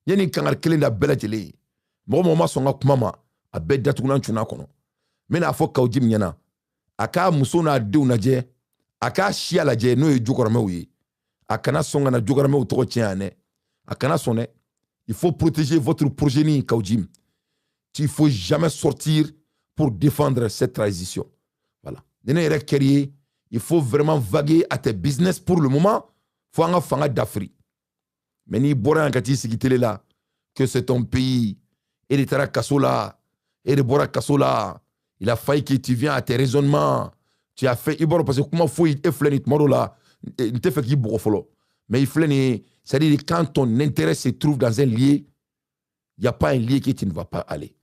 yani kangari kelen da bɛɛ lajɛlen ye mɔgɔ ma sɔn ka kuma ma a bɛɛ datuguna cunna kɔnɔ n bɛna fɔ Kawjim ɲɛna a k'a muso n'a denw lajɛ a k'a siya lajɛ n'o ye jogaramɛw ye a kana sɔn ka na jogaramɛw tɔgɔ tiɲɛ yan dɛ a kana sɔn dɛ il faut protéger votre progénie Kawjim il faut jamais sortir pour défendre cette transition voilà ni ne yɛrɛ kɛr'i ye il faut vraiment vaguer à tes business pour le moment faut an ka fanga dafiri mais n'i bɔra yan ka t'i sigi télé la que c'est ton pays et de taara kaso la et de bɔra kaso la il a failli que tu viens à tes raisonnements tu as fait i bɔra parce que kuma foyi e filɛ nin tuma dɔ la n tɛ fɛ k'i bugɔ fɔlɔ mais i filɛ nin c'est-à-dire quand ton intérêt se trouve dans un lieu il y a pas un lieu que tu ne vas pas aller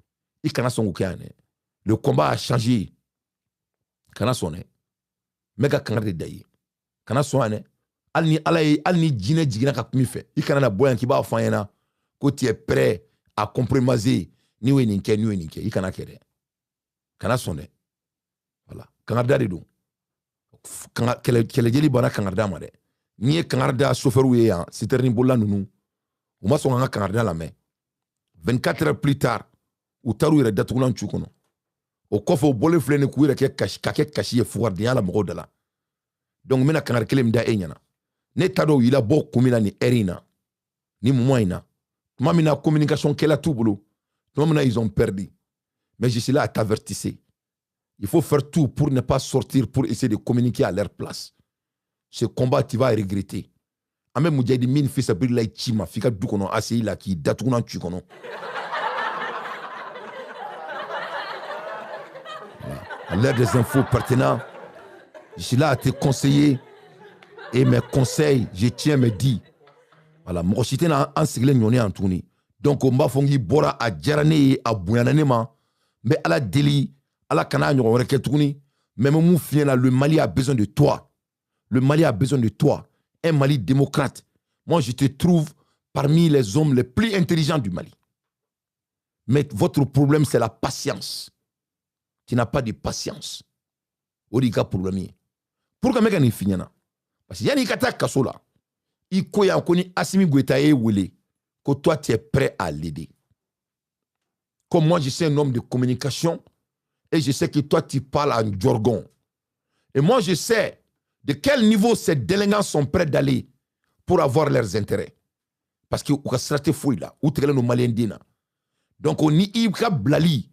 i kana sɔn k'o kɛ yan dɛ le combat a changé kana sɔn dɛ n bɛ ka kangari de da i ye kana sɔn yan dɛ hali ni jinɛ jiginna ka kuma i fɛ i kana na bɔ yan k'i b'a fɔ an ɲɛna ko tu es prêt à compromiser ni o ye nin kɛ ni o ye nin kɛ i kana kɛ dɛ kana sɔn dɛ voilà kangarida de don kɛlɛjeli banna kangarida ma dɛ n'i ye kangarida chauffeur ye yan citerne bolila ninnu u ma sɔn ka kangarida lamɛn 24 heures plus tard u taar'u yɛrɛ datugulan cu kɔnɔ o kɔfɛ u bɔlen filɛ nin k'u yɛrɛ ka kɛ kasi ye fugardenya la mɔgɔw da la donc n bɛna kangari kelen min da e ɲɛna ne t'a dɔn u y'i labɔ kun min na nin heure in na ni moment in na tuma min na communication kɛla t'u bolo tuma min na ils ont perdu mais je suis là à t'avertir Il faut faire tout pour ne pas sortir, pour essayer de communiquer à leur place. Ce combat, tu vas regretter. Ame Moudjahid min fils Abdullah Chima, fika du kono, assis là, qui datouna tu kono. À l'heure des infos pertinentes, je suis là à te conseiller. Et mes conseils, je tiens me dit. Voilà, moi je suis en sigle nyone Antouni. Donc on va fongi bora a jarane a bouyananema. Mais à la délit, à la cana nyone reketouni. Même mon fien là, le Mali a besoin de toi. Le Mali a besoin de toi. Un Mali démocrate. Moi je te trouve parmi les hommes les plus intelligents du Mali. Mais votre problème c'est la patience. Tu n'as pas de patience. Origa problème. Pourquoi mec en finit là? Parce que yani kata kaso là. Il koya koni Assimi Goïta e wele que toi tu es prêt à l'aider. Comme moi je suis un homme de communication et je sais que toi tu parles en jargon. Et moi je sais de quel niveau ces délinquants sont prêts d'aller pour avoir leurs intérêts. Parce que ou ka fouille là, ou tele no malien dina. Donc on ni ibka blali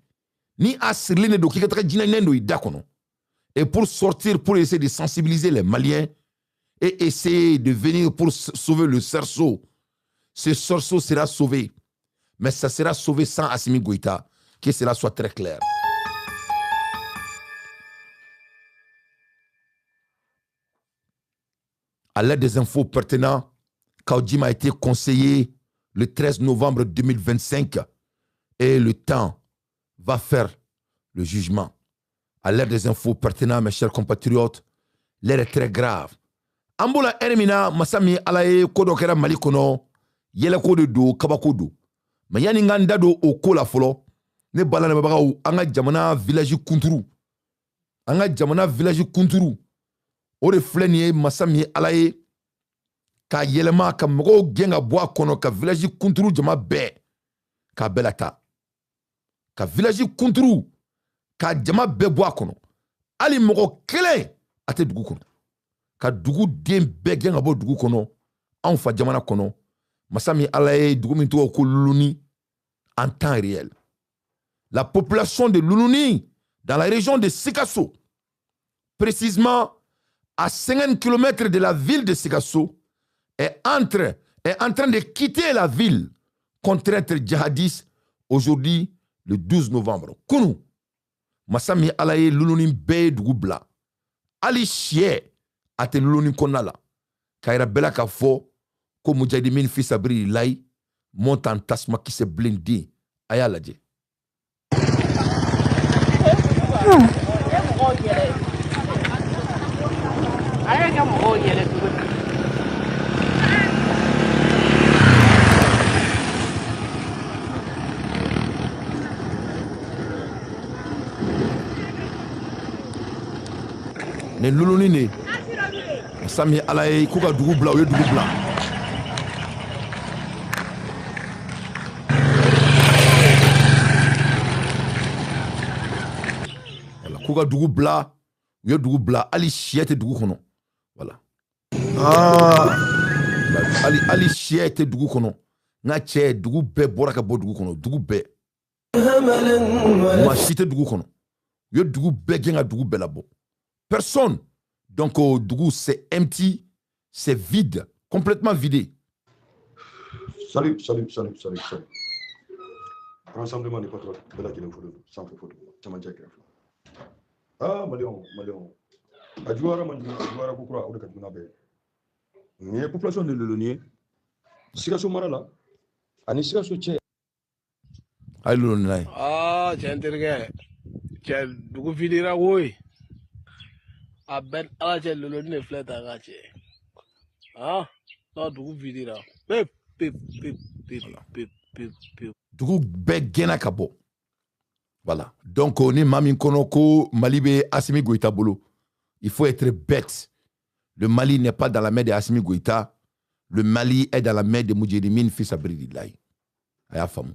ni asirline do kikatra dina nendo idakono. Et pour sortir, pour essayer de sensibiliser les Maliens et essayer de venir pour sauver le cerceau. Ce cerceau sera sauvé. Mais ça sera sauvé sans Assimi Goïta. Que cela soit très clair. À l'aide des infos pertinentes, Kaodim a été conseillé le 13 novembre 2025 et le temps va faire le jugement. À l'aide des infos pertinentes, mes chers compatriotes, l'air est très grave. Ambola Ermina, Masami Alaye, Kodokera Malikono, Yeleko de do, Kabakodo. Mais yani nganda do o kola folo, ne balana babagaou, anga jamana village Kunturu. Anga jamana village Kunturu. Ore flenie Masami Alaye, ka yelema, ka mgo genga boa kono, ka village Kunturu jama be, ka belata. Ka village Kunturu, ka jama be boa kono. Ali mgo kele, ate dugu kono. Ka dugu den bɛɛ gɛn ka bɔ dugu kɔnɔ anw fa jamana kɔnɔ masa min ala ye dugu min tɔgɔ ko Luluni en temps réel. La population de Luluni dans la région de Sikasso, précisément à 50 km de la ville de Sikasso, est en train de quitter la ville contre être djihadiste aujourd'hui le 12 novembre. Kunu masa min ala ye Luluni bɛɛ dugu bila ali sɛ ate Luluni konala kaira bela ka fo ko Moudjahid min fils Abdullah monte en tasma qui se blindé aya laje ne Luluni ne Sami Alaye Kouka Dougou Bla, Oye Dougou Bla. Voilà, Kouka Dougou Bla, Oye Dougou Bla, Ali Chiete Dougou Kono. Voilà. Ah. Ali Chiete Dougou Kono. Nga Che Dougou Be Boraka Bo Dougou Kono, Dougou Be. Ma Chiete Dougou Kono. Oye Dougou Be Genga Dougou Be Labo. Personne. Donc, au Dougou, c'est empty, c'est vide, complètement vidé. Salut. Rassemblement des patrons de la Guinée-Photo, sans photo, ça m'a dit. Ah, Malion. Adjouara Koukra, ou de Kadounabe. Mais la population de Luluni, Sikasso Marala, Ani Sikasso Tché. Aïe, Luluni. Ah, tiens, tiens, Dougou Vidira, oui. A ben alaje Luluni flet agache. Ah, non Dougou Vidira. Pip. Dougou Be Gena Kabo. Voilà. Donc, on est Mami Konoko, Malibe Assimi Goïta Bolo. Il faut être bête. Le Mali n'est pas dans la main de Assimi Goïta. Le Mali est dans la main de Moudjahid min fils Abdullah. Aya famu.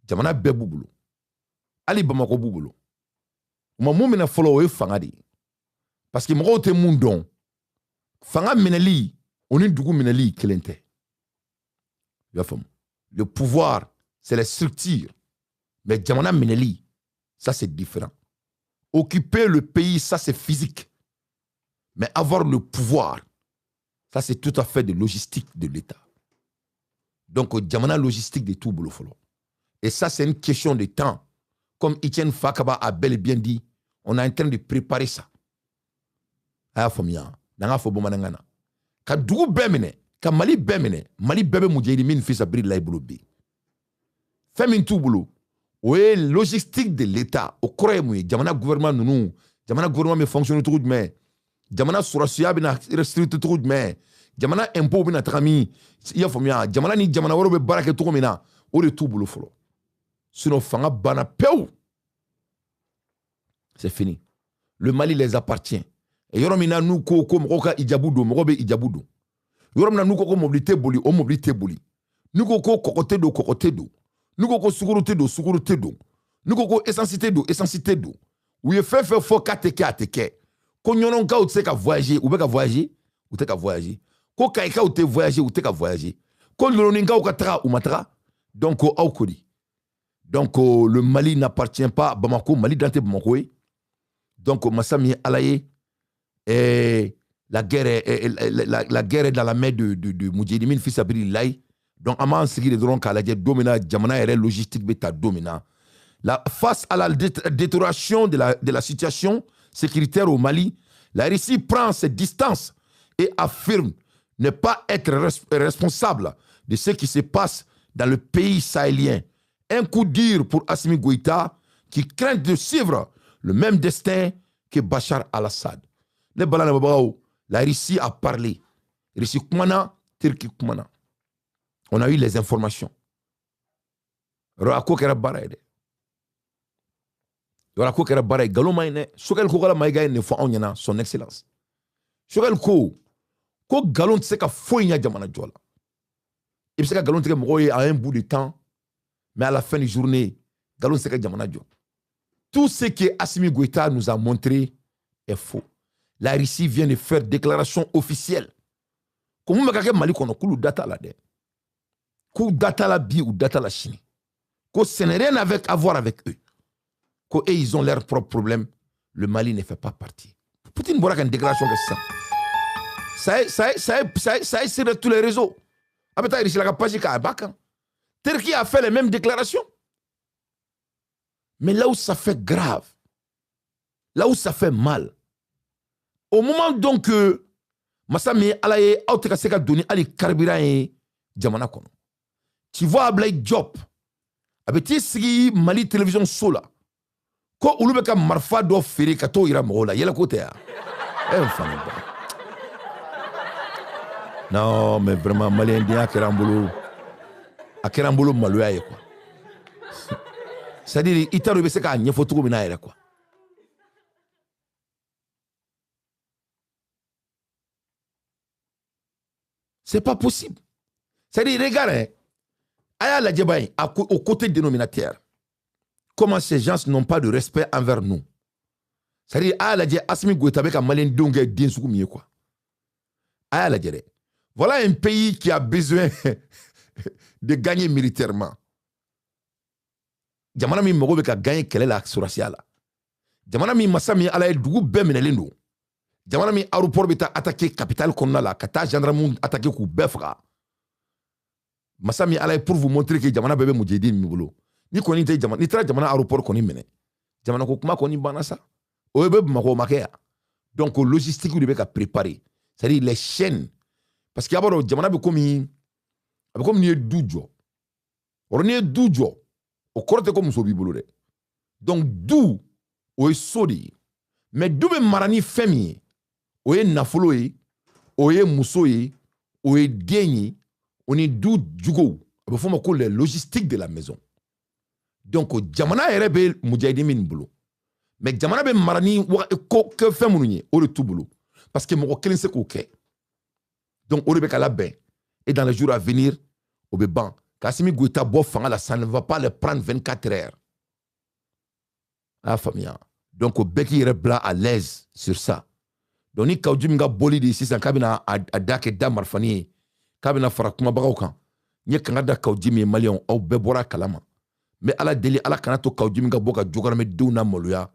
Jamana be bubulo. Ali Bamako bubulo. Mo mena follow e fangadi. Parce que mɔgɔw tɛ mun dɔn fanga minɛli o ni dugu minɛli kelen tɛ i y'a faamu le pouvoir c'est les structures mais jamana minɛli ça c'est différent Occuper le pays, ça c'est physique. Mais avoir le pouvoir, ça c'est tout à fait de logistique de l'État. Donc, jamana logistique de tout boulot. Et ça, c'est une question de temps. Comme Etienne Fakaba a bel et bien dit, on est en train de préparer ça. Aya famia, nanga fo bomanangana. Ka dugu bemene, ka Mali bemene, Mali bebe mujeri min fils abri la ibulubi. Femin tout boulot. Ouais, logistique de l'État. Au croyez moi, jamana gouvernement nous, jamana gouvernement me fonctionne tout mais jamana surasiya bina restrict tout mais jamana impôt bina trami. Ya famia, jamana ni jamana woro be barake tout mina, o de tout boulot folo. Sinon fanga bana peu. C'est fini. Le Mali les appartient. Et yoromina nous ko moka ijabudo, mokobe ijabudo. Yoromina nous ko mobilité boli, o mobilité boli. Nous ko kokote do. Nous ko sukuruté do. Nous ko essentialité do. Ou ye fait fo kateke. Ko nyonon ka ou te ka voyager, ou be ka voyager. Ko kaika ou te voyager. Ko loloninga ou ka tra ou matra. Donc au kodi. Donc le Mali n'appartient pas à Bamako, Mali dante Bamako. Donc Massami Alaye, la guerre est dans la main de Moudjahidine fils Abri Lai. Donc Aman Sigi de Dron Kaladje domina Jamana et logistique beta domina. Face à la détérioration de la situation sécuritaire au Mali, la Russie prend ses distances et affirme ne pas être responsable de ce qui se passe dans le pays sahélien. Un coup dur pour Assimi Goïta qui craint de suivre le même destin que Bachar al-Assad. La Russie a parlé. Russie Kumana, Turquie Kumana. On a eu les informations. Rako kera baraide. Rako kera baraide. Galo maine. Sokel ko gala maiga ne fo onyana son excellence. Sokel ko galon tseka foinya jamana jola. Il sait que galon tseka moye à un bout de temps. Mais à la fin de la journée, galon tseka jamana jola. Tout ce que Assimi Goïta nous a montré est faux. La Russie vient de faire déclaration officielle. Comment me kake Mali kono kulu data la de. Kou data la bi ou data la Chine. Que ce n'est rien à voir avec eux. Que ils ont leurs propres problèmes. Le Mali ne fait pas partie. Poutine boira une déclaration de ça. Ça est sur tous les réseaux. Après, il y a la page qui a bacan. Turquie a fait les mêmes déclarations. Mais là où ça fait grave, là où ça fait mal, au moment donc que Massami Alaye a été donné à les carburants et Jamana Kono. Tu vois Ablaye Diop, avec Sigi Mali Télévision Sola, quand on lui a marfa do fere kato ira mola, y'a la côté. Non, mais vraiment, Mali Indien a Kerambolo Malouaye quoi. C'est-à-dire, il t'a rebaissé qu'à n'y photo comme une quoi. C'est pas possible. C'est-à-dire, regardez, Aya la Djebaï, au côté dénominateur, comment ces gens n'ont pas de respect envers nous. C'est-à-dire, Aya la Djebaï, Assimi Goïta avec un malin donge d'insoumis quoi. Aya la Djebaï. Voilà un pays qui a besoin de gagner militairement. Jamana mi mogo be ka gagner kele la surasiya la. Jamana mi masami ala e dugu be menelendo. Jamana mi aéroport be ta attaquer capitale konna la, ka ta gendarme attaquer ku be faga. Masami ala pour vous montrer que jamana bebe Moudjahidine mi bolo. Ni koni te jamana, ni tra jamana aéroport koni mene. Jamana ko kuma koni bana sa. O be mako makea. Donc logistique de be ka préparer. C'est-à-dire les chaînes parce qu'il y a jamana be comme ni dujo. Or ni dujo. Au corte comme so bibolo. Donc d'où o sodi. Mais d'où be marani femi. O ye nafolo ye, o ye muso ye, o ye denye, on est d'où jugo. Il faut les logistiques de la maison. Donc jamana erebe Moudjahidine min bolo. Mais jamana be marani ko que fait mounye o le tout bolo parce que mon kelin se ko ke. Donc o be kala ben et dans les jours à venir au be ban. Assimi Goïta bo fanga ça ne va pas le prendre 24 heures. Ah famille. Donc au beki rebla à l'aise sur ça. Donc ni kaujim nga boli de 600 kabina adake da marfani kabina farakuma bagaukan. Nye kanga da kaujim e malion au bebora kalama. Mais ala deli ala kanato kaujim nga boka jogarame duna moluya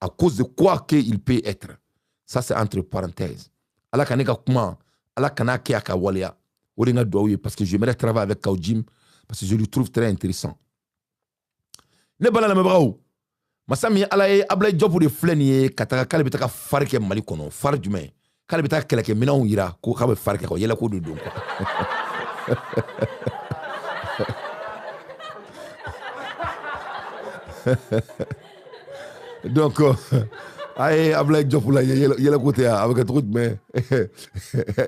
À cause de quoi qu'il peut être. Ça, c'est entre parenthèses. Allah kaneka kuma, Allah kanake akawalia. Oringa douaouye, parce que j'aimerais travailler avec Kaujim, parce que je le trouve très intéressant. Ne bala na mebrao. Masami Allah ye Ablaye Diop de fleni kataka kale betaka farke mali kono, far jume. Kale betaka keleke mina ira ko kabe farke ko yela ko do do. Donc aye Ablaye Diop la yela côté avec un truc mais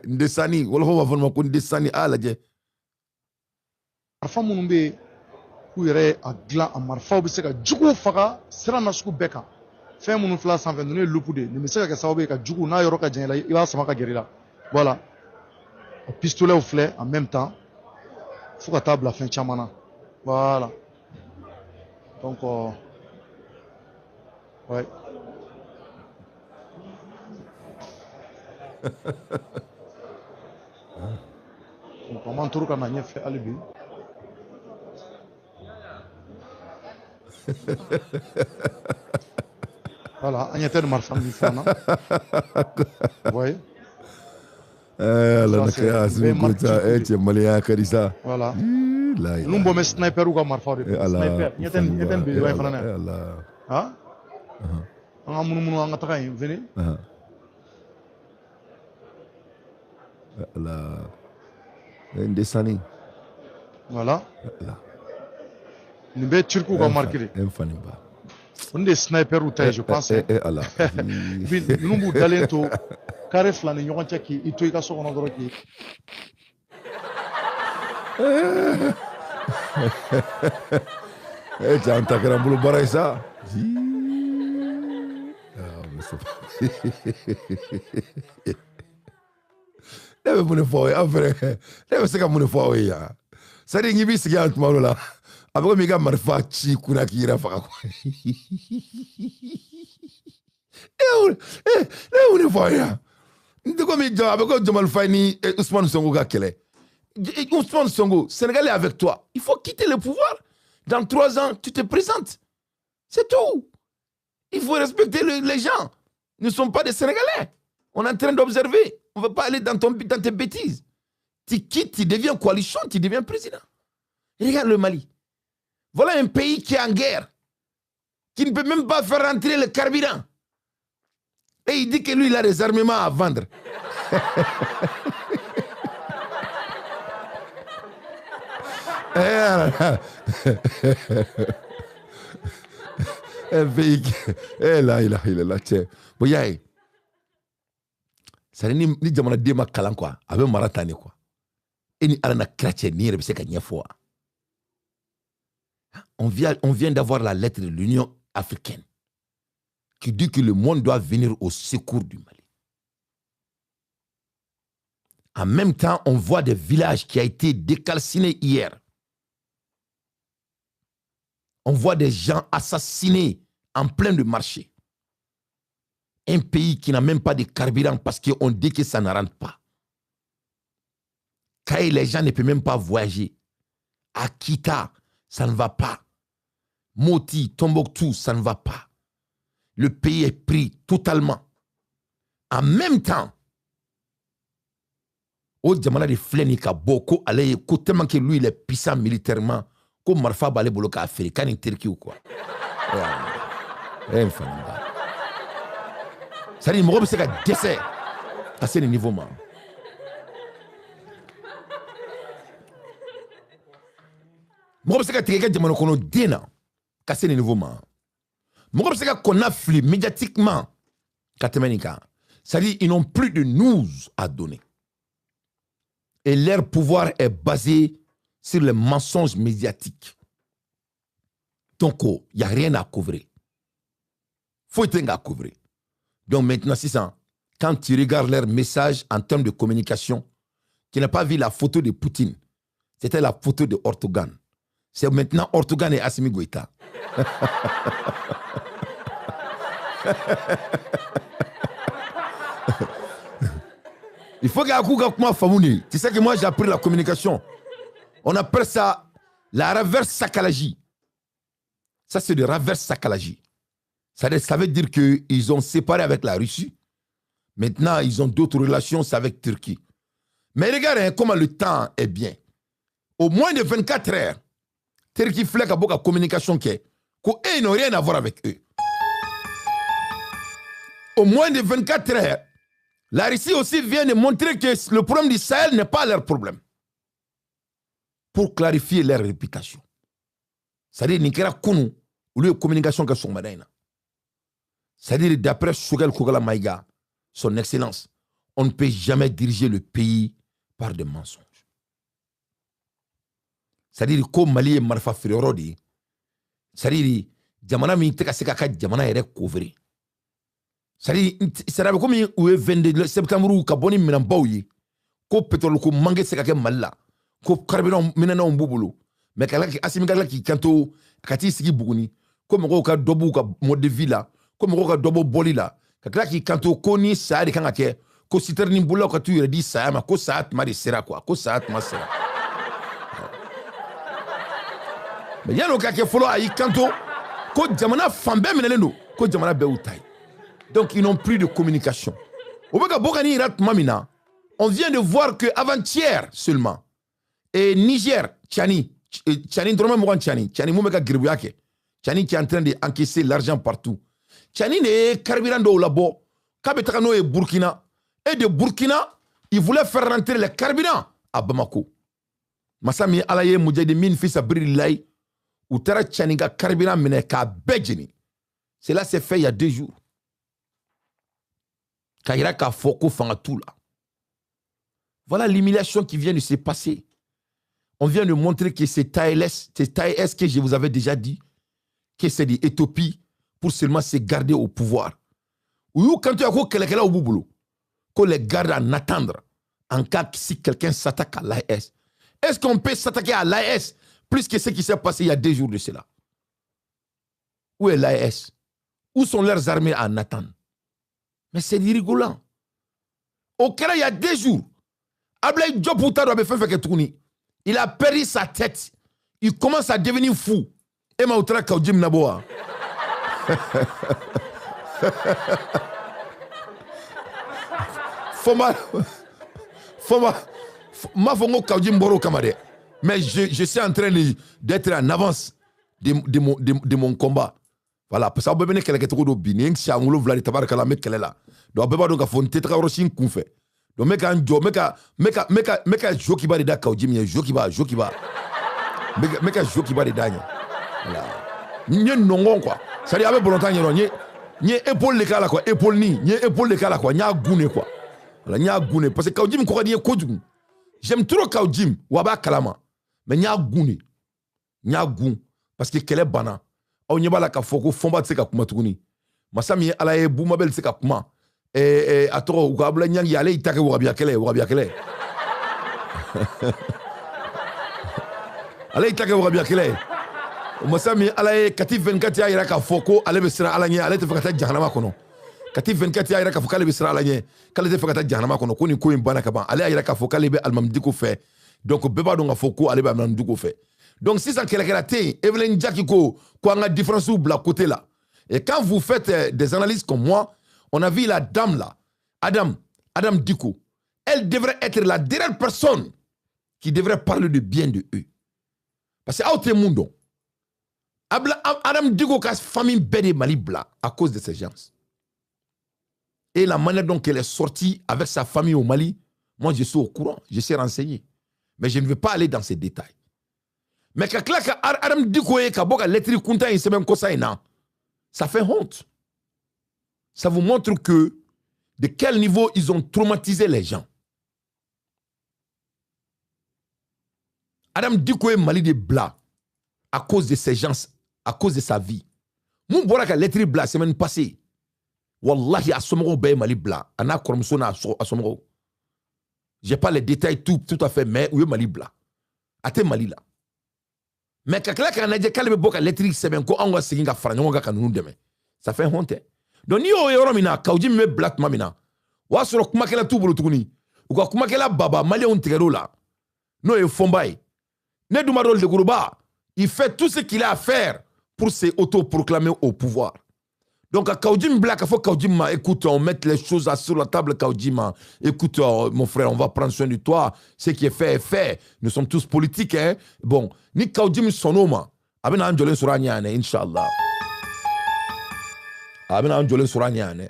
ndesani wala ko va ko ndesani ala je marfa minnu bɛ k'u yɛrɛ a dilan a marifaw bɛ se ka juguw faga sira na sugu bɛɛ kan fɛn minnu filɛ sanfɛ ninnu ye lupu de ye nin bɛ se ka kɛ sababu ye ka jugu n'a yɔrɔ ka jan i la i b'a sama ka gɛrɛ i la voilà o pistolets filɛ en même temps fo ka taa bila fɛn caman na voilà donc ouais. Donc an b'an turu ka na ɲɛfɛ hali bi. Voilà, an ɲɛ tɛ nin marifa min fɛn na. Vous voyez? La nakaya Asimi-Goïta cɛ maliyɛnya ka di sa. Voilà. Ninnu bɔ bɛ sniperw ka marifaw de fɛ. Sniper ɲɛ tɛ nin belebeleba in fana na yan. Han? An ka munumunu an ka taga yen, venez. Ndesani. Voilà. Nin bɛ Turkiw ka marque de. Mfanimba. Nin de ye sniperw ta ye je pense. Ninnu b'u dalen to carré fila ni ɲɔgɔn cɛ k'i to i ka so kɔnɔ dɔrɔn k'i. Cɛ an ta kɛra bolo baara ye sa. Ne bɛ mun de fɔ aw ye an fɛnɛ ne bɛ se ka mun de fɔ aw ye yan c'est à dire n'i b'i sigi yan tuma dɔ la a bɛ komi i ka marifa ci kunna k'i yɛrɛ faga quoi ne bɛ mun de fɔ aw ye yan n tɛ komi a bɛ ko Jamali Faye ni Ousmane Sonko ka kɛlɛ Ousmane Sonko Sénégal est avec toi il faut quitter le pouvoir dans 3 ans tu te présentes c'est tout il faut respecter les gens ils ne sont pas des Sénégalais on est en train d'observer. On ne va pas aller dans tes bêtises. Tu quittes, tu deviens coalition, tu deviens président. Regarde le Mali. Voilà un pays qui est en guerre, qui ne peut même pas faire rentrer le carburant. Et il dit que lui, il a des armements à vendre. Un pays qui... il est là. Bon, c'est ni jamana den ma kalan quoi a bɛ mara tan de quoi et ni ala na kira cɛ ni yɛrɛ bɛ se ka ɲɛfɔ wa on vient d'avoir la lettre de l'Union africaine qui dit que le monde doit venir au secours du Mali. En même temps, on voit des villages qui ont été décalcinés hier. On voit des gens assassinés en plein de marché. Un pays qui n'a même pas de carburant parce qu'on dit que ça ne rentre pas. Quand les gens ne peuvent même pas voyager. À Kita, ça ne va pas. Moti, Tombouctou, ça ne va pas. Le pays est pris totalement. En même temps, au Djamana de Flenika, Boko, allez, tellement que lui, il est puissant militairement, comme Marfa Balé Boloka africain en Turquie ou quoi. C'est-à-dire, il me semble que décès à ce niveau. Il me semble que quelqu'un de mon déna à ce niveau. Il me semble qu'on a flé médiatiquement. C'est-à-dire, ils n'ont plus de news à donner. Et leur pouvoir est basé sur les mensonges médiatiques. Donc, il n'y a rien à couvrir. Il faut être à couvrir. Donc maintenant, c'est ça. Quand tu regardes leurs messages en termes de communication, tu n'as pas vu la photo de Poutine. C'était la photo de Erdogan. C'est maintenant Erdogan et Assimi-Goïta. Il faut que tu sais que moi j'ai appris la communication. On appelle ça la reverse Sakalaji. Ça c'est le reverse Sakalaji. Ça veut dire qu'ils ont séparé avec la Russie. Maintenant, ils ont d'autres relations, c'est avec Turquie. Mais regardez comment le temps est bien. Au moins de 24 heures, Turquie fait beaucoup de communication qu'ils n'ont rien à voir avec eux. Au moins de 24 heures, la Russie aussi vient de montrer que le problème du Sahel n'est pas leur problème. Pour clarifier leur réputation. C'est-à-dire qu'il y a une communication qui sont madame. C'est-à-dire d'après Choguel Kogala Maïga, son excellence, on ne peut jamais diriger le pays par des mensonges. C'est-à-dire que Mali est marfa firorodi. C'est-à-dire jamana mi teka seka ka jamana ere couvrir. C'est-à-dire comme le 22 septembre ou kaboni minambauyi ko pétrole ko mangue seka ke malla ko carburant minana mbubulu mais kala ki asimigala ki kanto kati sigi buguni ko mo ka dobu ka mode de vie là ko mo ka dobo boli là kala ki kanto ko ni sa de kanga ke ko siterni bula ko tu yere di sa ma ko sa ma de sera quoi ko sa ma sera. Mais yano ka ke folo ayi kanto ko jamana fambe menelendo ko jamana be utai. Donc ils n'ont plus de communication. On vient de voir que avant-hier seulement et Niger Tchani drôme mo Tchani moumeka gribuyake Tchani qui est en train d'encaisser l'argent partout. Tchani ne carburant do labo kabetaka no e Burkina et de Burkina ils voulaient faire rentrer le carburant à Bamako. Masami alaye mujahide min fils abrillahi ou tara Tchani ga carburant mene ka bejini. Cela s'est fait il y a 2 jours. Kairaka Foko Fangatou là. Voilà l'humiliation qui vient de se passer. On vient de montrer que c'est TAES que je vous avais déjà dit, que c'est des Éthiopie pour seulement se garder au pouvoir. Ou quand tu as quelqu'un au boulot, qu'on les garde en attendre en cas que si quelqu'un s'attaque à l'AES. Est-ce qu'on peut s'attaquer à l'AES plus que ce qui s'est passé il y a 2 jours de cela? Où est l'AES? Où sont leurs armées en attente? Mais c'est rigolant. Au Kenya, il y a 2 jours, Ablaye Diop il a perdu sa tête. Il commence à devenir fou. Et Maoutra Kaudjim Naboa. Mais je suis en train d'être en avance de mon combat. Voilà, parce que vous avez quelqu'un qui est bien, si vous voulez tabar kala me kelela. Donc beba donc fon tetra roshin kunfe. Donc meka njo meka joki ba de da kaujimi joki ba meka joki ba de danya. Voilà. Nye nongon quoi. Ça dit avec volonté nye épaule le kala quoi, épaule ni, nye épaule le kala quoi, nya gune quoi. Voilà, nya gune parce que kaujimi ko di kodjum. J'aime trop kaujimi waba kalama. Mais nya gune. Nya gun parce que kele bana. Au nyebala ka foko fomba tseka kuma tukuni masami ala e buma bel tseka kuma atoro ukabla nyangi ale itake wabia kele ale itake wabia kele masami ala e kati 24 ya ira ka foko ale besira ala nye ale te fakata jahannama kono kati 24 ya ira ka foko ale besira ala nye kale te fakata jahannama kono koni ko imbana ka ban ale ira ka foko ale be almamdiko fe donc beba do nga foko ale be almamdiko fe. Donc, si ça est Evelyn Jakiko, quoi, on a différence ou la côté là. Et quand vous faites des analyses comme moi, on a vu la dame là, Adam Diko. Elle devrait être la dernière personne qui devrait parler de bien de eux. Parce que, à monde, Adam Diko a famille belle Malibla à cause de ces gens. Et la manière dont elle est sortie avec sa famille au Mali, moi je suis au courant, je suis renseigné. Mais je ne vais pas aller dans ces détails. Mais quand Adam Diko est kaboka lettre kunta in semaine kosa ina, ça fait honte. Ça vous montre que de quel niveau ils ont traumatisé les gens. Adam Diko est Mali de blas à cause de ces gens, à cause de sa vie. Mon boira ka lettre blas semaine passée. Wallahi asomro be Mali blas, ana kormsona asomro. J'ai pas les détails tout à fait mais où est Mali blas. Ate Mali là. Mais quand on a dit qu'il y a des lettres, c'est bien qu'on a signé un franc, ça fait honte. Donc, si on a dit que vous avez black mamina, ou si on a dit que vous avez ou kuma kela baba malien on tigero là no e fombai ne dumarol de Gourouba il fait tout ce qu'il a à faire pour se autoproclamer au pouvoir. Donc, à Kaudjim Black, il faut Kaudjim, écoute, on met les choses sur la table, Kaudjim. Écoute, mon frère, on va prendre soin de toi. Ce qui est fait est fait. Nous sommes tous politiques, hein. Bon, ni Kaudjim Sonoma. Abena Anjolin Souraniane, Inch'Allah. Abena Anjolin Souraniane.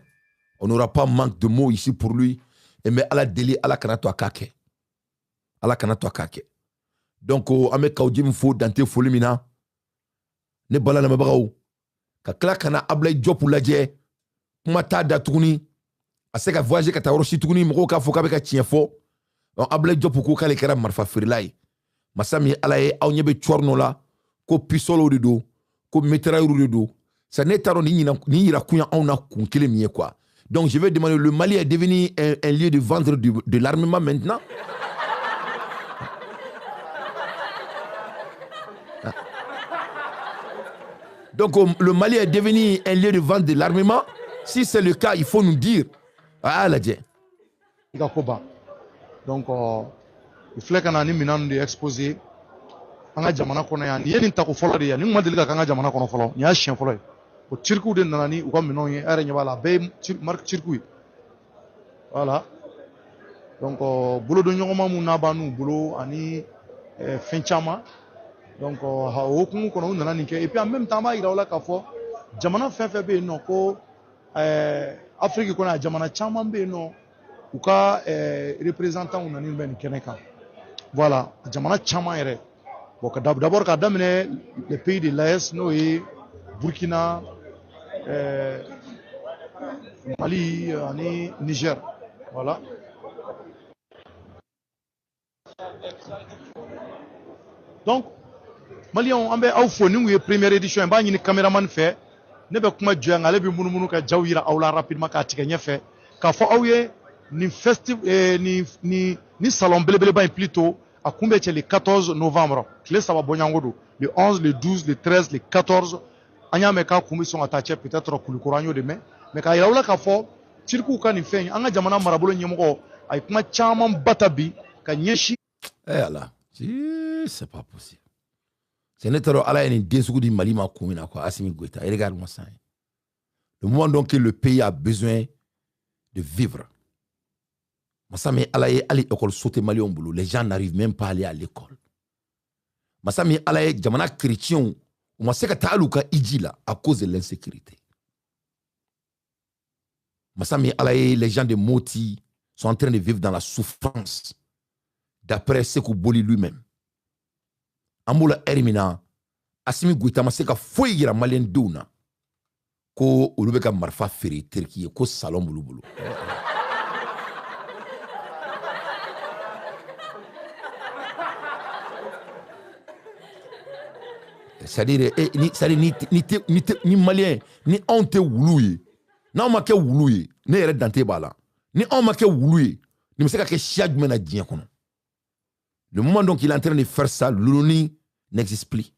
On n'aura pas manque de mots ici pour lui. Et mais à la déli, à la kanato akake. À la kanato akake. Donc, ame Kaudjim fo dante folimina. Ne bala na mabagaou. Ka kila kana Ablaye Diop lajɛ kuma t'a da tuguni a se ka voyager ka taa yɔrɔ si tuguni mɔgɔw k'a fɔ k'a bɛ ka tiɲɛ fɔ Ablaye Diop ko k'ale kɛra marifa feerela ye masa min ye Ala ye aw ɲɛ bɛ cɔrinew la ko pisɔlɔw de don ko mitrailleurs de don ça ne t'a dɔn ni yira kun ye anw na kun kelen min ye quoi donc je vais demander le Mali est devenu un lieu de vendre de l'armement maintenant. Donc le Mali est devenu un lieu de vente de l'armement. Si c'est le cas, il faut nous dire. Ah, la Dieu. Donc, il faut que nous minons de exposer. Anga jamana kono ya ni yen ta ko folo de ya ni ma deli ka kanga jamana kono folo ni a chien folo ko cirku de nanani u ko minon ye are nyabala be marque cirku voilà donc bulo do nyoma mu na banu bulo ani fenchama donc ha okumu kono nanani ke et puis en même temps ma ira wala ka fo jamana fefe be no ko Afrique kono jamana chama be no u ka représentant unani ben keneka voilà jamana chama ere. D'abord, quand les pays de l'Est, Noé, Burkina, Mali, Niger. Voilà. Donc, Mali, on a fait une première édition, on a une caméraman fait. Ne be kuma jeng ale bi munu ka jawira awla rapidement ka tiganya fait. Ka fo awye ni festival ni salon belebele ba plutôt à combien le 14 novembre le 11 le 12 le 13 le 14 anya me ka kumi sont attachés peut-être ku kuranyo demain mais ka yawla ka fo cirku ka ni fe anga jamana marabolo nyemko ay kuma chama batabi ka nyeshi là c'est pas possible c'est netero ala ni desugu di Mali ma kumi na quoi Assimi Goïta regarde-moi ça le moment donc que le pays a besoin de vivre. Masami Alaye ali école sauté Mali on boulot. Les gens n'arrivent même pas à aller à l'école. Masami Alaye jamana chrétien ou maseka taluka idjila à cause de l'insécurité. Masami Alaye les gens de Moti sont en train de vivre dans la souffrance d'après Sekou Boli lui-même. Amoula Erimina Assimi Goïta maseka foyira malien douna ko ulubeka marfa feri terki ko salon bulu. C'est-à-dire, ni malien, ni on te woulouye. Na on ma ke woulouye, ne yere dante bala. Ni on ma ke woulouye, ni me seka ke chiad mena dien kono. Le moment donc il est en train de faire ça, l'Uni n'existe plus.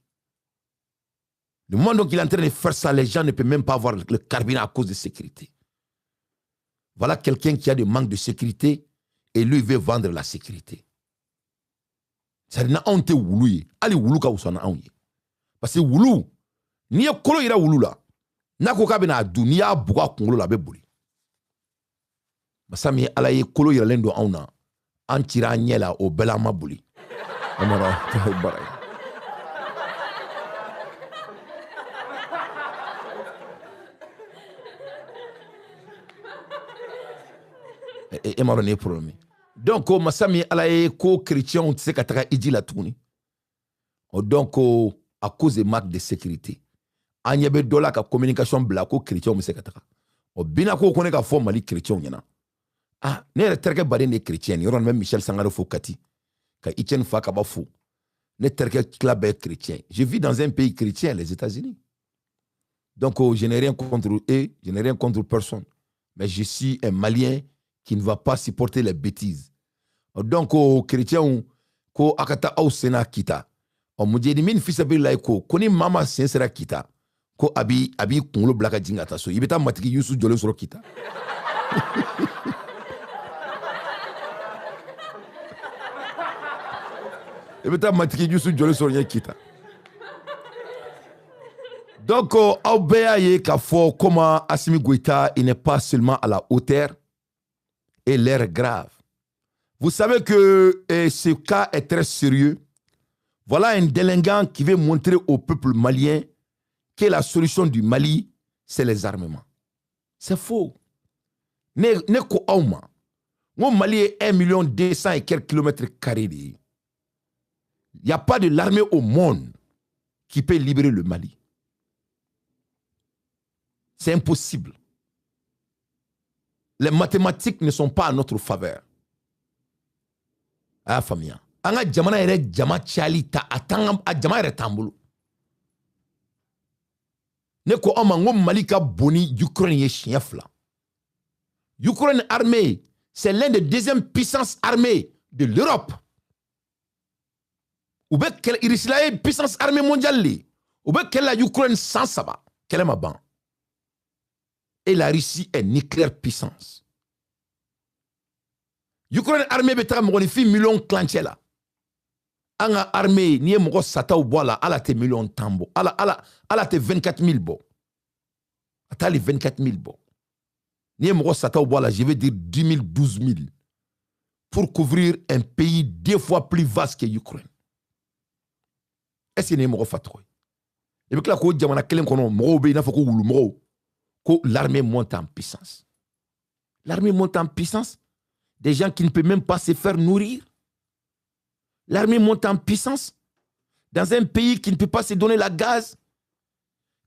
Le moment donc il est en train de faire ça, les gens ne peuvent même pas avoir le carburant à cause de sécurité. Voilà quelqu'un qui a des manques de sécurité et lui veut vendre la sécurité. C'est-à-dire, na on te woulouye, ali woulou ka usana aouye. Parce que wulu ni ye kolo ira wulu la n'a ko ka bena du ni ya buga kunkolo la be boli basa mi Ala ye kolo ira lendo auna an tira ɲɛ la o bɛɛ la ma boli amara bara e maro ne problème donc masa mi Ala ye ko chrétien tɛ se ka taga iji la tuguni donc à cause des marques de sécurité. Il y a des communication blako chrétien ou sekataka. O bina ko kone ka fo Mali chrétien yana. Ah, ne terke bari ne chrétien, yoron même Michel Sangaro fo kati. Ka Etienne Faka ba fo. Ne terke club chrétien. Je vis dans un pays chrétien, les États-Unis. Donc je n'ai rien contre eux, je n'ai rien contre personne. Mais je suis un Malien qui ne va pas supporter les bêtises. Donc chrétien ko akata au Sénat kita. O mujedi min fisa bi laiko koni mama sensera kita ko abi kunglo blaka jingata so ibeta matiki yusu jole soro kita ibeta matiki yusu jole soro kita Donc, Aubéa Kafo, comment Assimi Goïta, il n'est pas seulement à la hauteur et l'air est grave. Vous savez que ce cas est très sérieux. Voilà un délinquant qui veut montrer au peuple malien que la solution du Mali, c'est les armements. C'est faux. Ne ko auma. Mon Mali est 1,2 million et quelques kilomètres carrés. Il n'y a pas de l'armée au monde qui peut libérer le Mali. C'est impossible. Les mathématiques ne sont pas à notre faveur. Ah, famille. Anga jamana ere jama chali ta atanga a jama ere tambulu. Ne ko amango Malika boni Ukraine ye chiafla. Ukraine armée, c'est l'un des deuxièmes puissances armées de l'Europe. Ou bien quelle Israël puissance armée mondiale. Ou bien quelle la Ukraine sans saba. Quelle est ma ban. Et la Russie est nucléaire puissance. Ukraine armée betara monifi million clanchela. Anga armée ni mo sata ou bola ala te million tambo. Ala te 24 000 bo. Atali 24 000 bo. Ni mo sata ou bola, je vais dire 10 000, 12 000 pour couvrir un pays 2 fois plus vaste que l'Ukraine. Est-ce que ni mo fatro? Et puis là ko jamana kelen kono mo be na fako wulu mo ko l'armée monte en puissance. L'armée monte en puissance. Des gens qui ne peuvent même pas se faire nourrir. L'armée monte en puissance dans un pays qui ne peut pas se donner la gaz.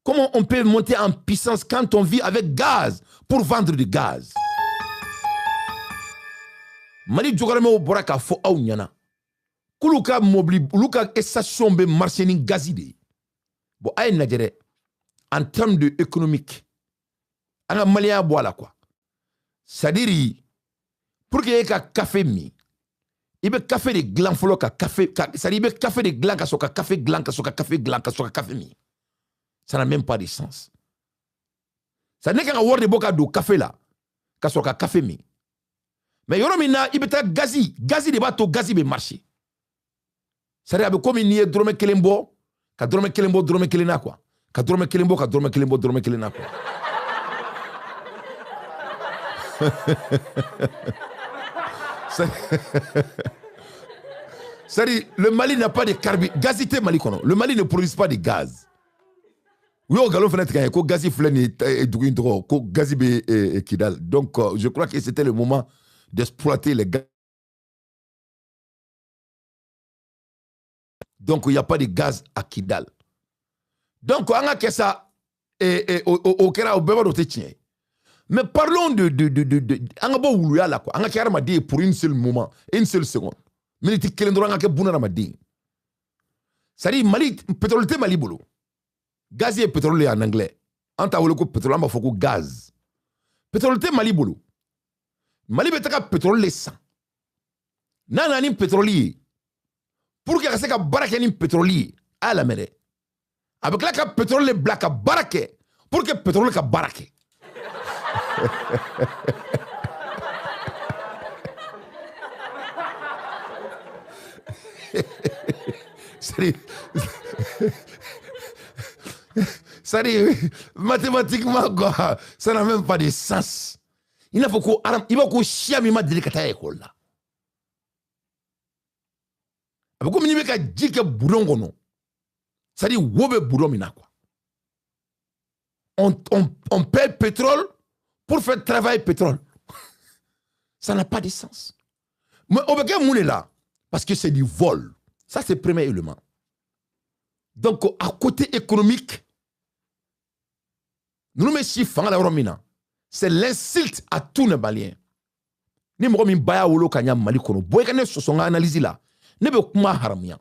Comment on peut monter en puissance quand on vit avec gaz pour vendre du gaz? Mali jogarame o boraka fo au nyana. Kuluka mobli luka station be marché ni gazide. Bon ay nadjere en termes de économique. Anga malien boala quoi. C'est-à-dire pour que ka café mi. Il be café de gland folo ka café ça dit be café de gland ka soka café gland ka soka café gland ka soka café mi. Ça n'a même pas de sens. Ça n'est qu'un word de boka do café là ka soka café mi. Mais yoro mina il be ta gazi de bato gazi be marché. Ça dit comme ni drome kelembo ka drome kelena quoi. Ka drome kelembo kelena quoi. C'est-à-dire, le Mali n'a pas de carburant. Gazité Mali kono. Le Mali ne produit pas de gaz. Oui, au galop fenêtre quand gazi flen et douin droit, ko gazi be kidal. Donc je crois que c'était le moment d'exploiter les gaz. Donc il n'y a pas de gaz à Kidal. Donc on a que ça au kera au beba doté tien. Mais parlons de anga wuluya la quoi. Anga kera ma di pour une seule moment, une seule seconde. Minute kelendro anga ke buna na ma di. C'est-à-dire Mali pétrole te Mali bolo. Gaz et pétrole en anglais. Anta wolo ko pétrole ma foko gaz. Pétrole te Mali bolo. Mali betaka pétrole le sang. Nana ni pétrolier. Pour que ça barake ni pétrolier à la mer. Avec la pétrole le black à barake. Pour que pétrole ka barake. Ça dit, mathématiquement, quoi, ça n'a même pas de sens. Il faut qu'on chiami ma délicata école là. Avec comme il y a dit que boulon, ça dit, wobe boulon mina quoi. On paie pétrole pour faire travail pétrole. Ça n'a pas de sens. Mais on va là parce que c'est du vol. Ça, c'est le premier élément. Donc, à côté économique, nous nous chiffrons la romina. C'est l'insulte à tous les Maliens. Ni mo min baya wolo kanya Mali kono. Boy kane so son analyse là. Ne be kuma haramia.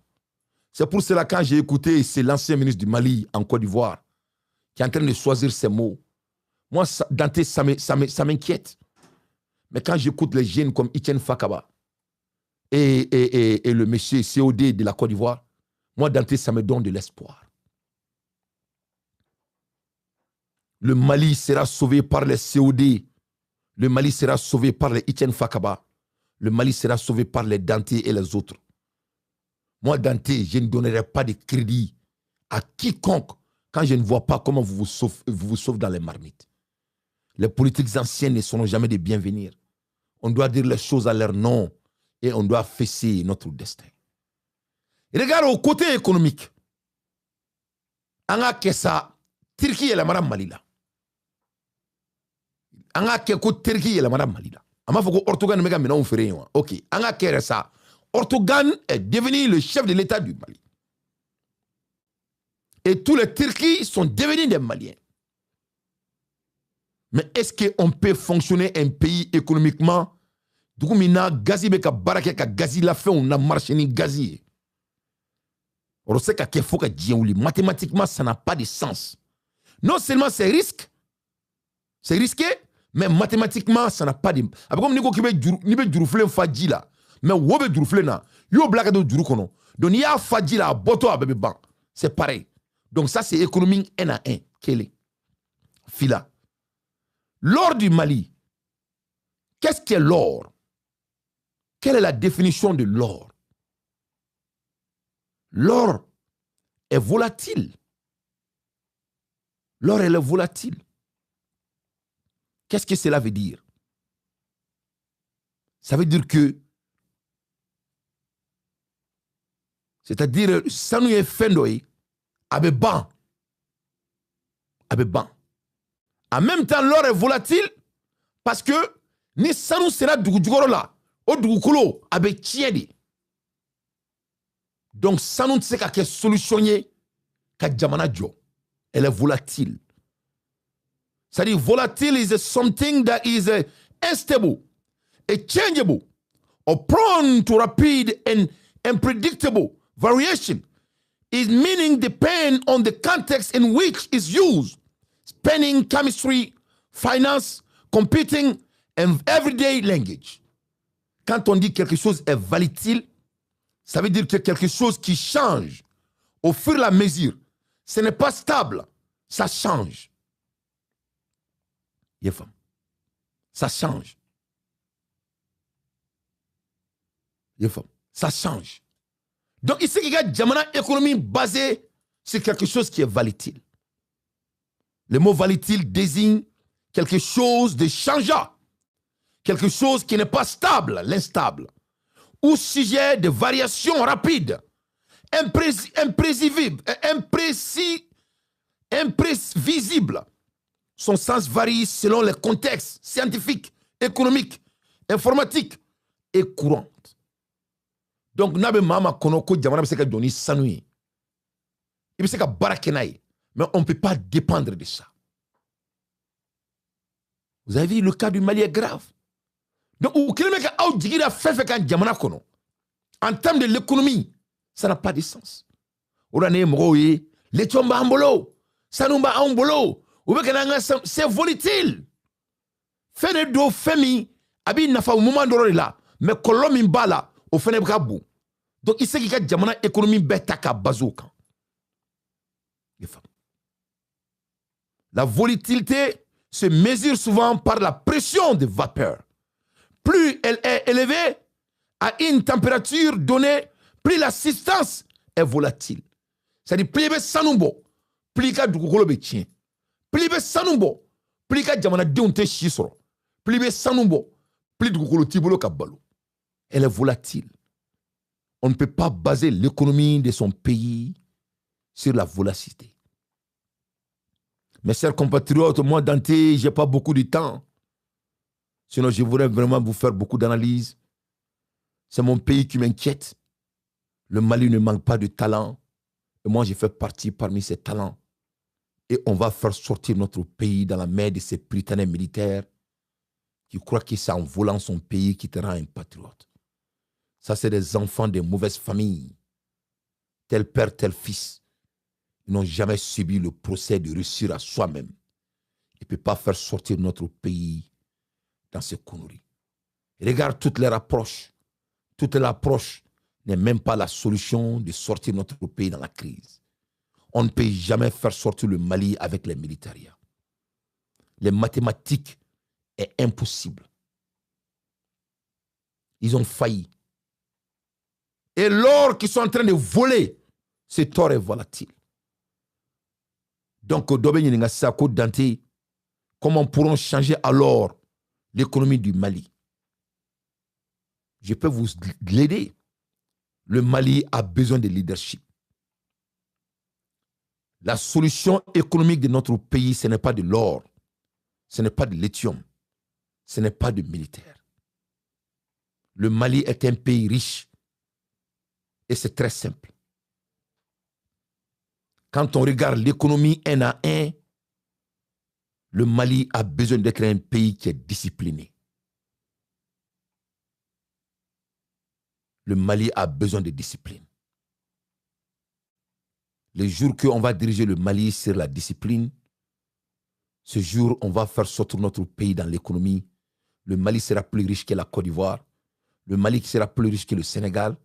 C'est pour cela quand j'ai écouté c'est l'ancien ministre du Mali en Côte d'Ivoire qui est en train de choisir ses mots. Moi, Dante, ça m'inquiète. Mais quand j'écoute les jeunes comme Etienne Fakaba et le monsieur COD de la Côte d'Ivoire, moi, Dante, ça me donne de l'espoir. Le Mali sera sauvé par les COD. Le Mali sera sauvé par les Etienne Fakaba. Le Mali sera sauvé par les Dante et les autres. Moi, Dante, je ne donnerai pas de crédit à quiconque quand je ne vois pas comment vous vous sauvez dans les marmites. Les politiques anciennes ne seront jamais des bienvenus. On doit dire les choses à leur nom et on doit fesser notre destin. Regarde au côté économique. Anga kesa Turquie et la madame Malila. Anga keko Turquie et la madame Malila. Ama foko Ortogan mega mena on ferait. Ok. Anga kere ça. Ortogan est devenu le chef de l'État du Mali. Et tous les Turcs sont devenus des Maliens. Mais est-ce qu'on peut fonctionner un pays économiquement? Doukoumina gazi beka barake ka gazi la fait on a marché ni gazi. On sait qu'il faut que mathématiquement ça n'a pas de sens. Non seulement c'est risqué, mais mathématiquement ça n'a pas de. Après comme niko kibe ni be durufle faji là, mais wo be durufle na, yo blague do duru kono. Donc il y a faji là boto abebe ban. C'est pareil. Donc ça c'est économique 1 à 1. Quel Fila. L'or du Mali. Qu'est-ce qu'est l'or? Quelle est la définition de l'or? L'or est volatile. L'or est volatile. Qu'est-ce que cela veut dire? Ça veut dire que, c'est-à-dire, ça nous est fait abeban. En même temps, l'or est volatile parce que ni ça nous sera du là, au dukulo abe tiedi. Donc, ça nous sait qu'à solutionner qu'à jamana jo. Elle est volatile. C'est-à-dire, volatile is something that is unstable, changeable, or prone to rapid and unpredictable variation. Its meaning depends on the context in which it's used. Spanning chemistry, finance, computing, and everyday language. Quand on dit quelque chose est volatile, ça veut dire que quelque chose qui change au fur et à mesure. Ce n'est pas stable, ça change. Ça change. Ça change. Donc ici, il y a une économie basée sur quelque chose qui est volatile. Le mot volatile désigne quelque chose de changeant, quelque chose qui n'est pas stable, l'instable, ou sujet de variations rapides, imprévisibles. Son sens varie selon les contextes scientifiques, économiques, informatiques et courants. Donc, nabe mama konoko jamana se ka doni sanui. Il se ka barakenaï. Mais on ne peut pas dépendre de ça. Vous avez vu, le cas du Mali est grave. Donc, en termes de l'économie, ça n'a pas de sens. C'est volatile. Fait do femi, abi nafa au moment de là, mais kolomi bala, au fene brabou. Donc, il sait qu'il y a une économie betaka bazooka. La volatilité se mesure souvent par la pression de vapeur. Plus elle est élevée à une température donnée, plus l'assistance est volatile. C'est-à-dire, plus il y a sanumbo, plus il y a du kokolo betien. Plus il y a sanumbo, plus il y a jamana deunte chisoro. Plus il y a sanumbo, plus du kokolo tibolo kabalo. Elle est volatile. On ne peut pas baser l'économie de son pays sur la volatilité. Mes chers compatriotes, moi, Dante, je n'ai pas beaucoup de temps. Sinon, je voudrais vraiment vous faire beaucoup d'analyses. C'est mon pays qui m'inquiète. Le Mali ne manque pas de talent. Et moi, je fais partie parmi ces talents. Et on va faire sortir notre pays dans la main de ces prytanins militaires qui croient que c'est en volant son pays qui te rend un patriote. Ça, c'est des enfants de mauvaises familles. Tel père, tel fils. Ils n'ont jamais subi le procès de réussir à soi-même. Ils ne peuvent pas faire sortir notre pays dans ces conneries. Regarde toutes les approches. Toute l'approche n'est même pas la solution de sortir notre pays dans la crise. On ne peut jamais faire sortir le Mali avec les militaires. Les mathématiques est impossible. Ils ont failli. Et l'or qu'ils sont en train de voler, cet or est volatile. Donc, Dante, comment pourrons changer alors l'économie du Mali? Je peux vous l'aider. Le Mali a besoin de leadership. La solution économique de notre pays, ce n'est pas de l'or, ce n'est pas de lithium, ce n'est pas de militaire. Le Mali est un pays riche et c'est très simple. Quand on regarde l'économie un à un, le Mali a besoin d'être un pays qui est discipliné. Le Mali a besoin de discipline. Le jour qu'on va diriger le Mali sur la discipline, ce jour, on va faire sortir notre pays dans l'économie. Le Mali sera plus riche que la Côte d'Ivoire. Le Mali sera plus riche que le Sénégal.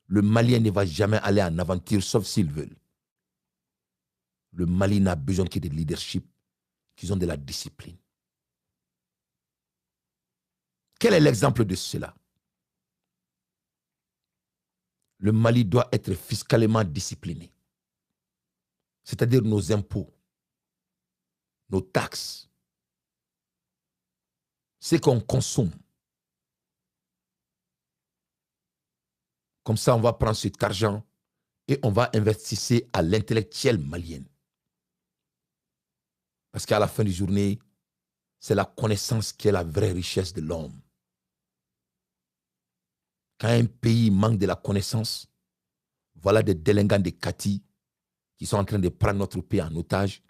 Le Malien ne va jamais aller en aventure, sauf s'ils veulent. Le Mali n'a besoin que de leadership, qu'ils ont de la discipline. Quel est l'exemple de cela? Le Mali doit être fiscalement discipliné. C'est-à-dire nos impôts, nos taxes, ce qu'on consomme. Comme ça, on va prendre cet argent et on va investir à l'intellectuel malien. Parce qu'à la fin de la journée, c'est la connaissance qui est la vraie richesse de l'homme. Quand un pays manque de la connaissance, voilà des délinquants de Kati qui sont en train de prendre notre pays en otage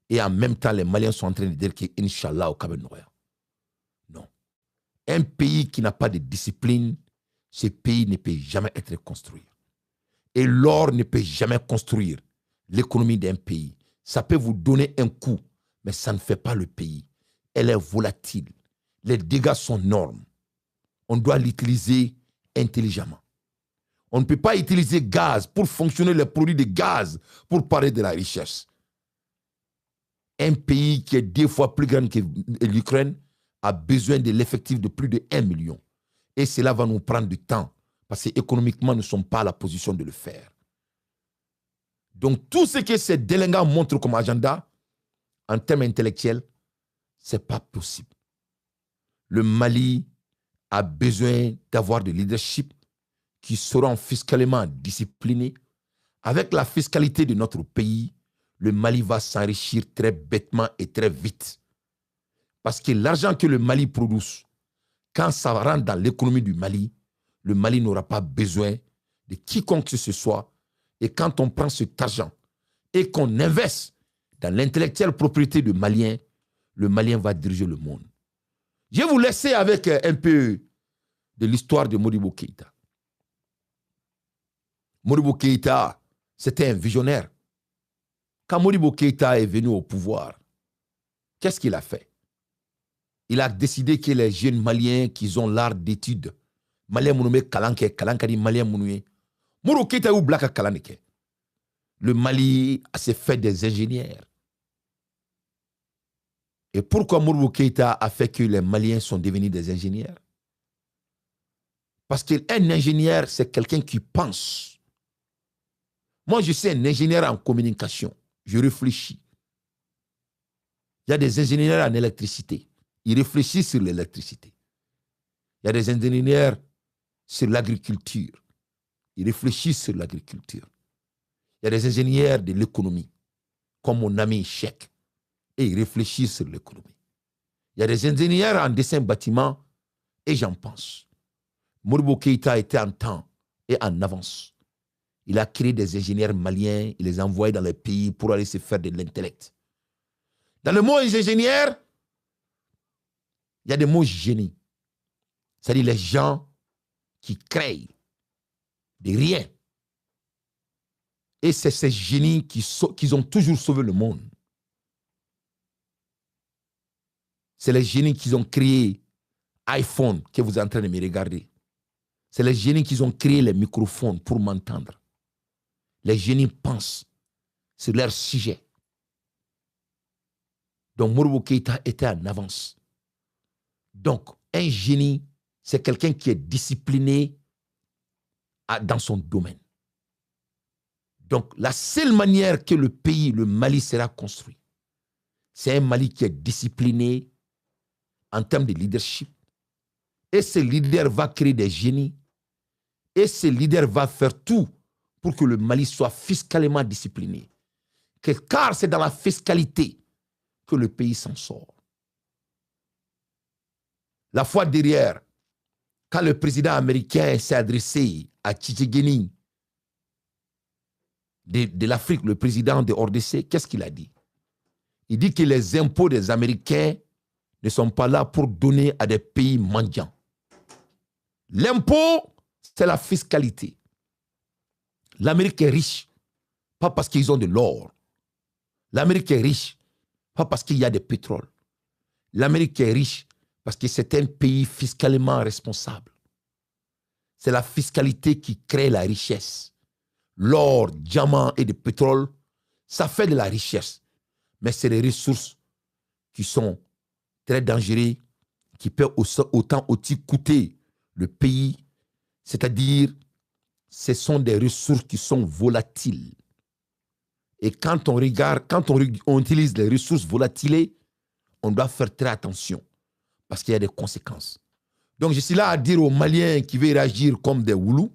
et en même temps, les Maliens sont en train de dire qu'Inch'Allah au Cameroun. Non. Un pays qui n'a pas de discipline, ce pays ne peut jamais être construit. Et l'or ne peut jamais construire l'économie d'un pays. Ça peut vous donner un coup, mais ça ne fait pas le pays. Elle est volatile. Les dégâts sont énormes. On doit l'utiliser intelligemment. On ne peut pas utiliser gaz pour fonctionner les produits de gaz pour parler de la richesse. Un pays qui est 2 fois plus grand que l'Ukraine a besoin de l'effectif de plus de 1 million. Et cela va nous prendre du temps parce qu'économiquement, nous ne sommes pas à la position de le faire. Donc, tout ce que ces délinquants montrent comme agenda, en termes intellectuels, ce n'est pas possible. Le Mali a besoin d'avoir de leadership qui seront fiscalement disciplinés. Avec la fiscalité de notre pays, le Mali va s'enrichir très bêtement et très vite. Parce que l'argent que le Mali produit, quand ça rentre dans l'économie du Mali, le Mali n'aura pas besoin de quiconque que ce soit. Et quand on prend cet argent et qu'on investe dans l'intellectuelle propriété du Malien, le Malien va diriger le monde. Je vais vous laisser avec un peu de l'histoire de Modibo Keïta. Modibo Keïta, c'était un visionnaire. Quand Modibo Keïta est venu au pouvoir, qu'est-ce qu'il a fait? Il a décidé que les jeunes Maliens qui ont l'art d'étude, Maliens Mounoumé Kalanke, Kalankadi Maliens Mounoué, Modibo Keïta ou Blaka Kalanke. Le Mali s'est fait des ingénieurs. Et pourquoi Modibo Keïta a fait que les Maliens sont devenus des ingénieurs? Parce qu'un ingénieur, c'est quelqu'un qui pense. Moi, je suis un ingénieur en communication. Je réfléchis. Il y a des ingénieurs en électricité. Ils réfléchissent sur l'électricité. Il y a des ingénieurs sur l'agriculture. Ils réfléchissent sur l'agriculture. Il y a des ingénieurs de l'économie, comme mon ami Cheikh, et ils réfléchissent sur l'économie. Il y a des ingénieurs en dessin bâtiment, et j'en pense. Modibo Keïta était en temps et en avance. Il a créé des ingénieurs maliens, il les a envoyés dans les pays pour aller se faire de l'intellect. Dans le mot ingénieur, il y a des mots génie. C'est-à-dire les gens qui créent de rien. Et c'est ces génies qui ont toujours sauvé le monde. C'est les génies qui ont créé iPhone que vous êtes en train de me regarder. C'est les génies qui ont créé les microphones pour m'entendre. Les génies pensent sur leur sujet. Donc Modibo Keïta était en avance. Donc un génie, c'est quelqu'un qui est discipliné dans son domaine. Donc la seule manière que le pays, le Mali, sera construit, C'est un Mali qui est discipliné en termes de leadership. Et ce leader va créer des génies. Et ce leader va faire tout pour que le Mali soit fiscalement discipliné. Car c'est dans la fiscalité que le pays s'en sort. La fois derrière, quand le président américain s'est adressé à Tshisekedi de l'Afrique, le président de RDC, qu'est-ce qu'il a dit? Il dit que les impôts des Américains ne sont pas là pour donner à des pays mendiants. L'impôt, c'est la fiscalité. L'Amérique est riche, pas parce qu'ils ont de l'or. L'Amérique est riche, pas parce qu'il y a du pétrole. L'Amérique est riche parce que c'est un pays fiscalement responsable. C'est la fiscalité qui crée la richesse. L'or, diamant et le pétrole, ça fait de la richesse. Mais c'est des ressources qui sont très dangereuses, qui peuvent autant aussi coûter le pays. C'est-à-dire, ce sont des ressources qui sont volatiles. Et quand on regarde, on utilise les ressources volatiles, on doit faire très attention parce qu'il y a des conséquences. Donc, je suis là à dire aux Maliens qui veulent réagir comme des Woulous.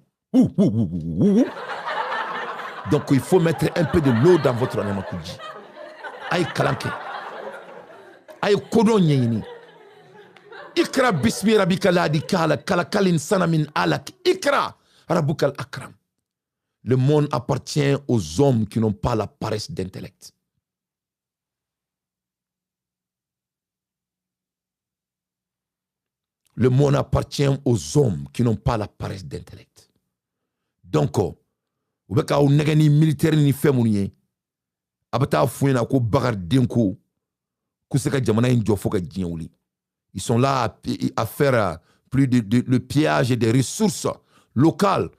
Donc, il faut mettre un peu de l'eau dans votre Namakoudji. Aïe kalanke. Aïe kodon nyeni. Ikra bismi rabika ladi kala kalakalin sanamin alak. Ikra rabukal akram. Le monde appartient aux hommes qui n'ont pas la paresse d'intellect. Le monde appartient aux hommes qui n'ont pas la paresse d'intellect. Donc, vous avez des militaires ni féminins. Ils sont là à faire plus de le pillage des ressources locales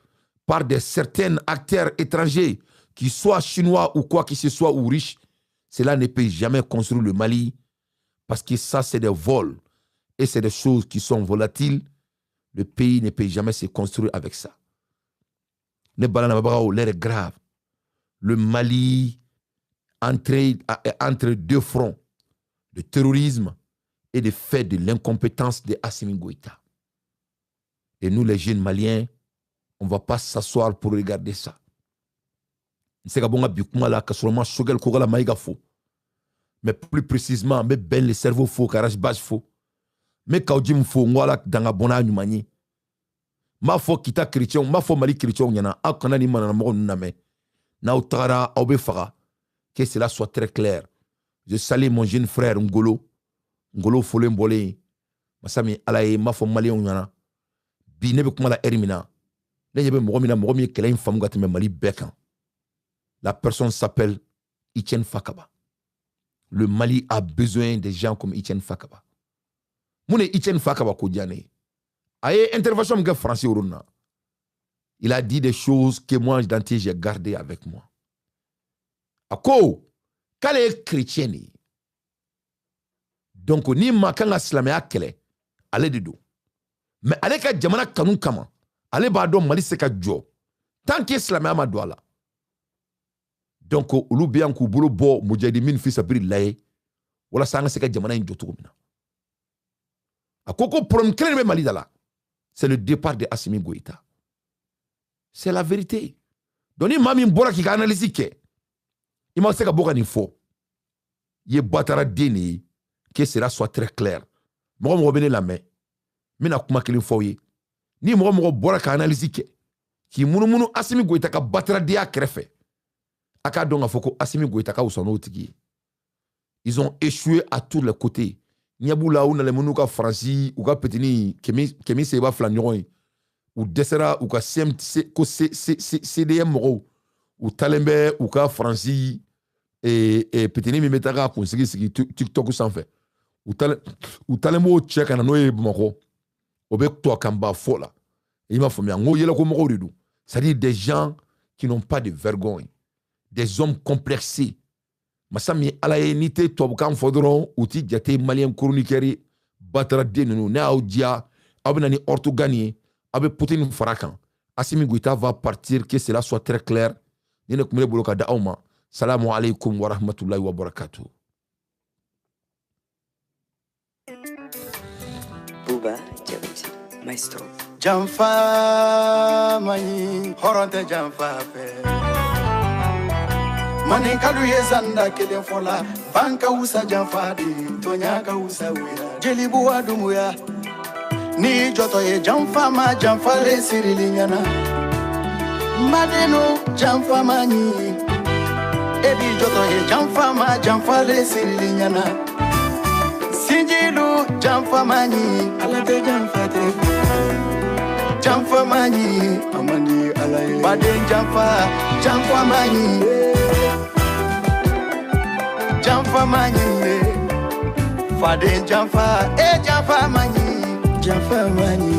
par certains acteurs étrangers, qui soient chinois ou quoi que ce soit, ou riches. Cela ne peut jamais construire le Mali, parce que ça, c'est des vols. Et c'est des choses qui sont volatiles. Le pays ne peut jamais se construire avec ça. L'air est grave. Le Mali entre deux fronts, le terrorisme et le fait de l'incompétence de Assimi Goïta. Et nous, les jeunes Maliens, on ne va pas s'asseoir pour regarder ça. Mais plus précisément, mais ben le cerveau faux, carrage bâche faux. Mais quand je me fous, moi dans la bonne année, ma faux kita chrétien, ma faux mali chrétien, yana a kana ni manana mo name. Na utara obe fara. Que cela soit très clair. Je salue mon jeune frère Ngolo. Ngolo Folem Bolé. Masami alaye ma faux mali yana. Bi ne be kuma la erimina. La personne s'appelle Etienne Fakaba. Le Mali a besoin de gens comme Etienne Fakaba. Mon Etienne Fakaba Kodjane. Aye intervention de français uruna. Il a dit des choses que moi d'anté j'ai gardé avec moi. Ako kale est chrétien. Donc ni makanga islamia kele ale de do. Mais ale ka jamana kanun kama. Ale ba do Mali se ka jo. Tant que islamia ma do ala. Donc olu be yanku bolo bo mujahidi min fi sabiri laye wala sanga se ka jamana en jotu mina. Akoko problème kele be Mali dala. C'est le départ de Assimi Goïta. C'est la vérité. Donc ni mami mbora ki ka analyse ke. Il se ka boka ni fo. Ye batara deni que cela soit très clair. Moi mo bene la main. Mina kuma kelin fo ye. Ni mo bora ka analyse ke. Ki munu Assimi Goïta ka batara dia krefe. Aka donga foko Assimi Goïta ka usono tigi. Ils ont échoué à tous les côtés. Niabula ou na le munu ka Franci ou ka petini kemi se ba flanyon ou desera ou ka CMC ko CDM mo ou talembe ou ka Franci et petini mi metaka ko sigi TikTok sans fait. Ou talembo check na noye moko. Obek to kamba fola. Il m'a fait ngo yela ko moko ridu. C'est-à-dire des gens qui n'ont pas de vergogne. Des hommes complexés. Masami alaye nite tobukan fodron uti jate malien chroniqueur batara denunu na audia abnani ortogani abe Poutine farakan. Assimi Goïta va partir, que cela soit très clair. Nene kumele boloka da auma. Salamu alaikum wa rahmatullahi wa barakatuh. Maestro. Janfa mani horonte janfa fe mani kalu ye zanda kelen fola banka usa janfa di tonya ka usa wira jelibu adumuya ni joto ye janfa ma janfa le sirili nyana madeno janfa mani ebi joto ye janfa ma janfa le sirili nyana sinjilu janfa mani alate janfa te Jamfa mani, amani alay. Baden jamfa mani, jamfa mani, faden jamfa mani.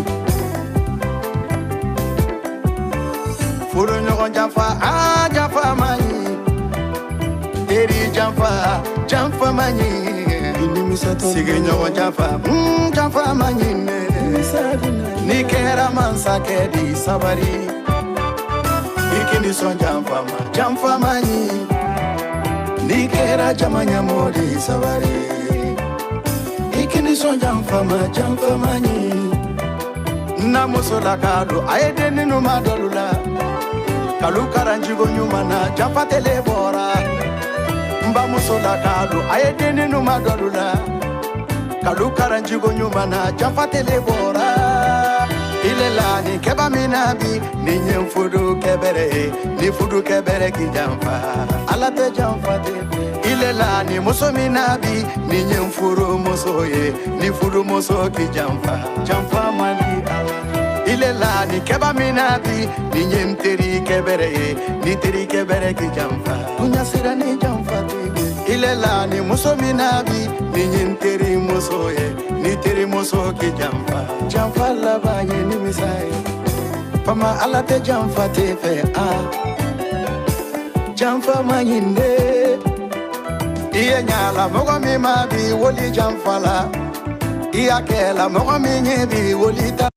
Furu nyogon jamfa mani, eri jamfa mani. Sige nyogon jamfa mani. Ni kera mansa kedi sabari ikini son jamfa mani ni kera jamanya modi sabari ikini son jamfa mani na musola kado ayede ninu madolula kalu karanjigo nyuma na jamfa tele bora mba musola kado ayede ninu madolula kalu karanjigo nyuma na jamfa tele bora ilela ni keba minabi ni nyemfudu kebere ni fudu kebere ki jamfa alate jamfa tebe ilela ni muso minabi ni nyemfuru muso ye ni fudu muso ki jamfa mani ala ilela ni keba minabi ni nyemteri kebere ni teri kebere ki jamfa kunyasira ni jamfa tebe ilela ni muso minabi ni nyemteri muso ye ni teri muso ki jamfa la baye ni misai pama alate jamfa tefe jamfa manyinde iye nyala mogo mi mabi woli jamfa la iya kela mogo mi nyebi woli ta